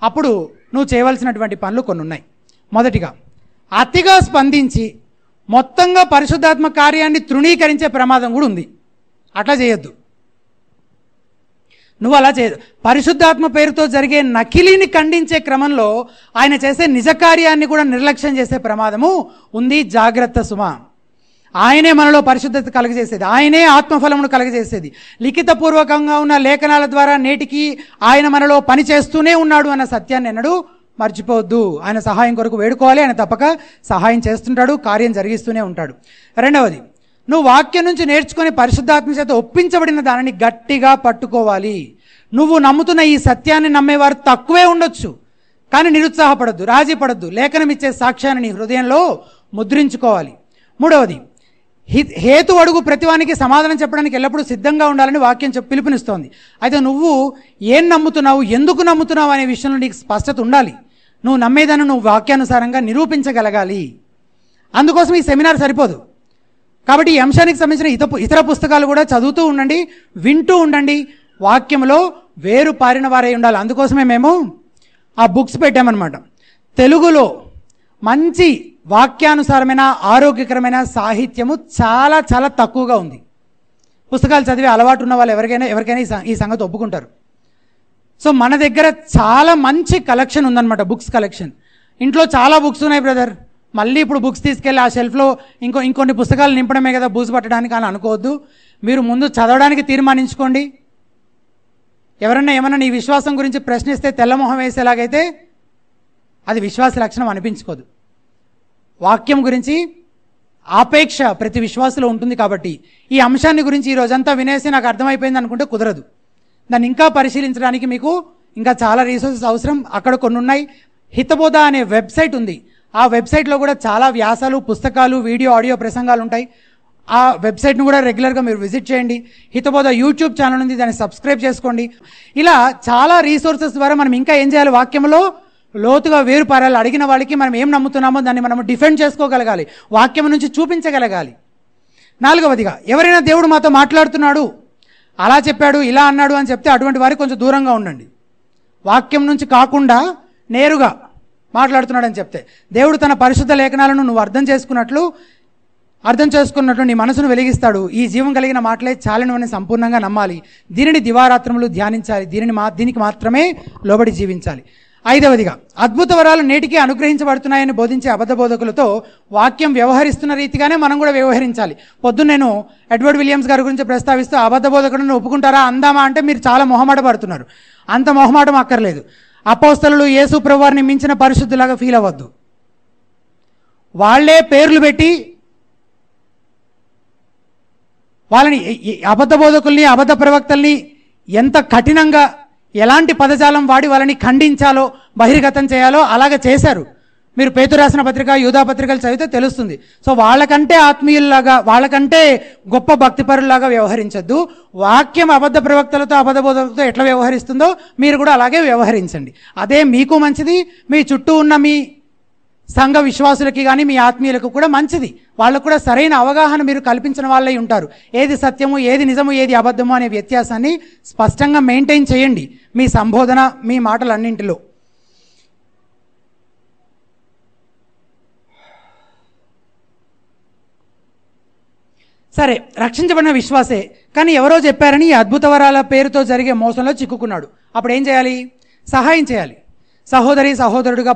అప్పుడు నువ్వు చేయవలసినటువంటి పనులు కొన్ని ఉన్నాయి. మొదటిగా, అతిగా స్పందించి మొత్తంగా పరిశుద్ధాత్మ కార్యాన్ని తృణీకరించే ప్రమాదం కూడా ఉంది. అట్లా చేయొద్దు. నువ్వు అలా చేయదు. పరిశుద్ధాత్మ పేరుతో జరిగే నకిలీని ఖండించే క్రమంలో ఆయన చేసే నిజ కార్యాన్ని కూడా నిర్లక్ష్యం చేసే ప్రమాదము ఉంది. జాగ్రత్త సుమా. ఆయనే మనలో పరిశుద్ధత కలుగజేసేది, ఆయనే ఆత్మఫలమును కలుగజేసేది. లిఖితపూర్వకంగా ఉన్న లేఖనాల ద్వారా నేటికి ఆయన మనలో పని చేస్తూనే ఉన్నాడు అన్న సత్యాన్ని ఎన్నడూ మర్చిపోవద్దు. ఆయన సహాయం కొరకు వేడుకోవాలి, ఆయన తప్పక సహాయం చేస్తుంటాడు, కార్యం జరిగిస్తూనే ఉంటాడు. రెండవది, నువ్వు వాక్యం నుంచి నేర్చుకుని పరిశుద్ధాత్మ చేత ఒప్పించబడిన దానిని గట్టిగా పట్టుకోవాలి. నువ్వు నమ్ముతున్న ఈ సత్యాన్ని నమ్మేవారు తక్కువే ఉండొచ్చు, కానీ నిరుత్సాహపడద్దు, రాజీ పడద్దు. లేఖనం ఇచ్చే సాక్ష్యాన్ని నీ హృదయంలో ముద్రించుకోవాలి. మూడవది, హేతు అడుగు ప్రతివానికి సమాధానం చెప్పడానికి ఎల్లప్పుడూ సిద్ధంగా ఉండాలని వాక్యం పిలుపునిస్తోంది. అయితే నువ్వు ఏం నమ్ముతున్నావు, ఎందుకు నమ్ముతున్నావు అనే విషయంలో నీకు స్పష్టత ఉండాలి. నువ్వు నమ్మేదాన్ని నువ్వు వాక్యానుసారంగా నిరూపించగలగాలి. అందుకోసం ఈ సెమినార్ సరిపోదు. కాబట్టి ఈ అంశానికి సంబంధించిన ఇతర పుస్తకాలు కూడా చదువుతూ ఉండండి, వింటూ ఉండండి. వాక్యంలో వేరు పారిన వారై ఉండాలి. అందుకోసమే మేము ఆ బుక్స్ పెట్టామన్నమాట. తెలుగులో మంచి వాక్యానుసారమైన ఆరోగ్యకరమైన సాహిత్యము చాలా చాలా తక్కువగా ఉంది. పుస్తకాలు చదివే అలవాటు ఉన్న వాళ్ళు ఎవరికైనా ఈ సంగతి ఒప్పుకుంటారు. సో మన దగ్గర చాలా మంచి కలెక్షన్ ఉందన్నమాట, బుక్స్ కలెక్షన్. ఇంట్లో చాలా బుక్స్ ఉన్నాయి బ్రదర్, మళ్ళీ ఇప్పుడు బుక్స్ తీసుకెళ్ళి ఆ షెల్ఫ్లో ఇంకొన్ని పుస్తకాలు నింపడమే కదా బూజు పట్టడానికి అని అనుకోవద్దు. మీరు ముందు చదవడానికి తీర్మానించుకోండి. ఎవరన్నా ఏమన్నా నీ విశ్వాసం గురించి ప్రశ్నిస్తే తెల్లమొహం వేసేలాగైతే అది విశ్వాస లక్షణం అనిపించుకోదు. వాక్యం గురించి ఆపేక్ష ప్రతి విశ్వాసలో ఉంటుంది. కాబట్టి ఈ అంశాన్ని గురించి ఈ రోజంతా వినేసి నాకు అర్థమైపోయింది అనుకుంటే కుదరదు. దాన్ని ఇంకా పరిశీలించడానికి మీకు ఇంకా చాలా రీసోర్సెస్ అవసరం. అక్కడ కొన్ని ఉన్నాయి. హితబోధ అనే వెబ్సైట్ ఉంది. ఆ వెబ్సైట్లో కూడా చాలా వ్యాసాలు, పుస్తకాలు, వీడియో, ఆడియో ప్రసంగాలు ఉంటాయి. ఆ వెబ్సైట్ను కూడా రెగ్యులర్గా మీరు విజిట్ చేయండి. హితబోధ యూట్యూబ్ ఛానల్ ఉంది, దాన్ని సబ్స్క్రైబ్ చేసుకోండి. ఇలా చాలా రీసోర్సెస్ ద్వారా మనం ఇంకా ఏం చేయాలి? వాక్యంలో లోతుగా వేరుపారాలి. అడిగిన వాళ్ళకి మనం ఏం నమ్ముతున్నామో దాన్ని మనం డిఫెండ్ చేసుకోగలగాలి, వాక్యం నుంచి చూపించగలగాలి. నాలుగవదిగా, ఎవరైనా దేవుడు మాతో మాట్లాడుతున్నాడు, అలా చెప్పాడు, ఇలా అన్నాడు అని చెప్తే అటువంటి వారికి కొంచెం దూరంగా ఉండండి. వాక్యం నుంచి కాకుండా నేరుగా మాట్లాడుతున్నాడని చెప్తే దేవుడు తన పరిశుద్ధ లేఖనాలను నువ్వు అర్థం చేసుకున్నట్లు నీ మనసును వెలిగిస్తాడు. ఈ జీవం కలిగిన మాటలే చాలినవని సంపూర్ణంగా నమ్మాలి. దీనిని దివారాత్రములు ధ్యానించాలి. దీనికి మాత్రమే లోబడి జీవించాలి. ఐదవదిగా, అద్భుత వరాలు నేటికి అనుగ్రహించబడుతున్నాయని బోధించే అబద్ధ బోధకులతో వాక్యం వ్యవహరిస్తున్న రీతిగానే మనం కూడా వ్యవహరించాలి. పొద్దున్న నేను ఎడ్వర్డ్ విలియమ్స్ గారి గురించి ప్రస్తావిస్తూ అబద్ధ బోధకులను ఒప్పుకుంటారా అందామా అంటే మీరు చాలా మొహమాట పడుతున్నారు. అంత మొహమాటం అక్కర్లేదు. అపోస్తలులు యేసు ప్రభువారిని మించిన పరిశుద్ధులాగా ఫీల్ అవ్వద్దు. వాళ్లే పేర్లు పెట్టి వాళ్ళని, అబద్ధ బోధకుల్ని, అబద్ధ ప్రవక్తల్ని ఎంత కఠినంగా ఎలాంటి పదజాలం వాడి వాళ్ళని ఖండించాలో, బహిర్గతం చేయాలో అలాగే చేశారు. మీరు పేతురు రాసిన పత్రిక, యూదా పత్రికలు చదివితే తెలుస్తుంది. సో వాళ్ళకంటే ఆత్మీయుల్లాగా, వాళ్ళకంటే గొప్ప భక్తిపరుల్లాగా వ్యవహరించద్దు. వాక్యం అబద్ధ ప్రవక్తలతో, అబద్ధ బోధకులతో ఎట్లా వ్యవహరిస్తుందో మీరు కూడా అలాగే వ్యవహరించండి. అదే మీకు మంచిది, మీ చుట్టూ ఉన్న మీ సంఘ విశ్వాసులకి కానీ మీ ఆత్మీయులకు కూడా మంచిది. వాళ్ళకు కూడా సరైన అవగాహన మీరు కల్పించిన వాళ్ళై ఉంటారు. ఏది సత్యము, ఏది నిజము, ఏది అబద్ధము అనే వ్యత్యాసాన్ని స్పష్టంగా మెయింటైన్ చేయండి మీ సంబోధన, మీ మాటలన్నింటిలో. సరే, రక్షించబడిన విశ్వాసే, కానీ ఎవరో చెప్పారని ఈ అద్భుత వరాల పేరుతో జరిగే మోసంలో చిక్కుకున్నాడు. అప్పుడు ఏం చేయాలి? సహాయం చేయాలి. సహోదరులుగా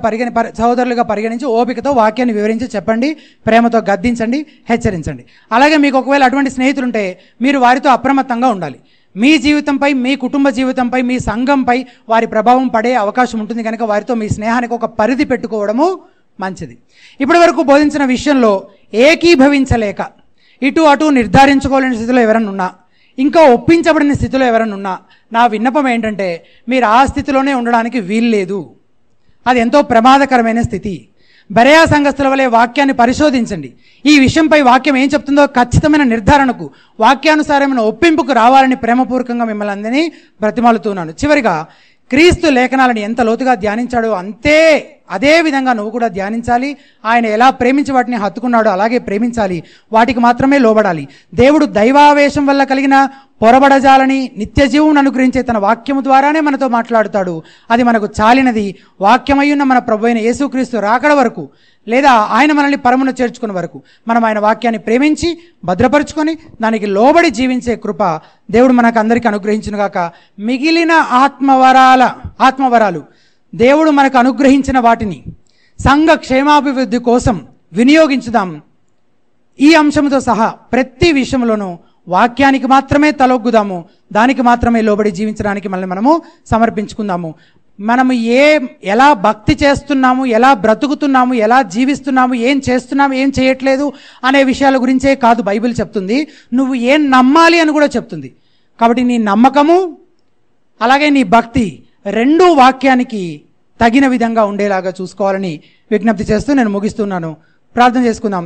పరిగణించి ఓపికతో వాక్యాన్ని వివరించి చెప్పండి, ప్రేమతో గద్దించండి, హెచ్చరించండి. అలాగే మీకు ఒకవేళ అటువంటి స్నేహితులుంటే మీరు వారితో అప్రమత్తంగా ఉండాలి. మీ జీవితంపై, మీ కుటుంబ జీవితంపై, మీ సంఘంపై వారి ప్రభావం పడే అవకాశం ఉంటుంది కనుక వారితో మీ స్నేహానికి ఒక పరిధి పెట్టుకోవడము మంచిది. ఇప్పటి వరకు బోధించిన విషయంలో ఏకీభవించలేక ఇటు అటు నిర్ధారించుకోలేని స్థితిలో ఎవరన్నా ఉన్నా, ఇంకా ఒప్పించబడిన స్థితిలో ఎవరన్నా ఉన్నా, నా విన్నపం ఏంటంటే మీరు ఆ స్థితిలోనే ఉండడానికి వీల్లేదు. అది ఎంతో ప్రమాదకరమైన స్థితి. బెరయా సంఘస్థుల వలె వాక్యాన్ని పరిశోధించండి. ఈ విషయంపై వాక్యం ఏం చెప్తుందో ఖచ్చితమైన నిర్ధారణకు, వాక్యానుసారమైన ఒప్పింపుకు రావాలని ప్రేమపూర్వకంగా మిమ్మల్ని అందరినీ బ్రతిమాలుతున్నాను. చివరిగా, క్రీస్తు లేఖనాలను ఎంత లోతుగా ధ్యానించాడో అదే విధంగా నువ్వు కూడా ధ్యానించాలి. ఆయన ఎలా ప్రేమించి వాటిని హత్తుకున్నాడో అలాగే ప్రేమించాలి. వాటికి మాత్రమే లోబడాలి. దేవుడు దైవావేశం వల్ల కలిగిన పొరబడజాలని నిత్య జీవం అనుగ్రహించే తన వాక్యము ద్వారానే మనతో మాట్లాడుతాడు. అది మనకు చాలినది. వాక్యమయ్యున్న మన ప్రభువైన యేసుక్రీస్తు రాకడ వరకు, లేదా ఆయన మనల్ని పరమున చేర్చుకునే వరకు మనం ఆయన వాక్యాన్ని ప్రేమించి భద్రపరుచుకొని దానికి లోబడి జీవించే కృప దేవుడు మనకు అందరికీ అనుగ్రహించునుగాక. మిగిలిన ఆత్మవరాలు దేవుడు మనకు అనుగ్రహించిన వాటిని సంఘ క్షేమాభివృద్ధి కోసం వినియోగించుదాం. ఈ అంశంతో సహా ప్రతి విషయంలోనూ వాక్యానికి మాత్రమే తలొగ్గుదాము. దానికి మాత్రమే లోబడి జీవించడానికి మనము సమర్పించుకుందాము. మనము ఎలా భక్తి చేస్తున్నాము, ఎలా బ్రతుకుతున్నాము, ఎలా జీవిస్తున్నాము, ఏం చేస్తున్నాము, ఏం చేయట్లేదు అనే విషయాల గురించే కాదు బైబిల్ చెప్తుంది, నువ్వు ఏం నమ్మాలి అని కూడా చెప్తుంది. కాబట్టి నీ నమ్మకము అలాగే నీ భక్తి రెండూ వాక్యానికి తగిన విధంగా ఉండేలాగా చూసుకోవాలని విజ్ఞప్తి చేస్తూ నేను ముగిస్తున్నాను. ప్రార్థన చేసుకుందాం.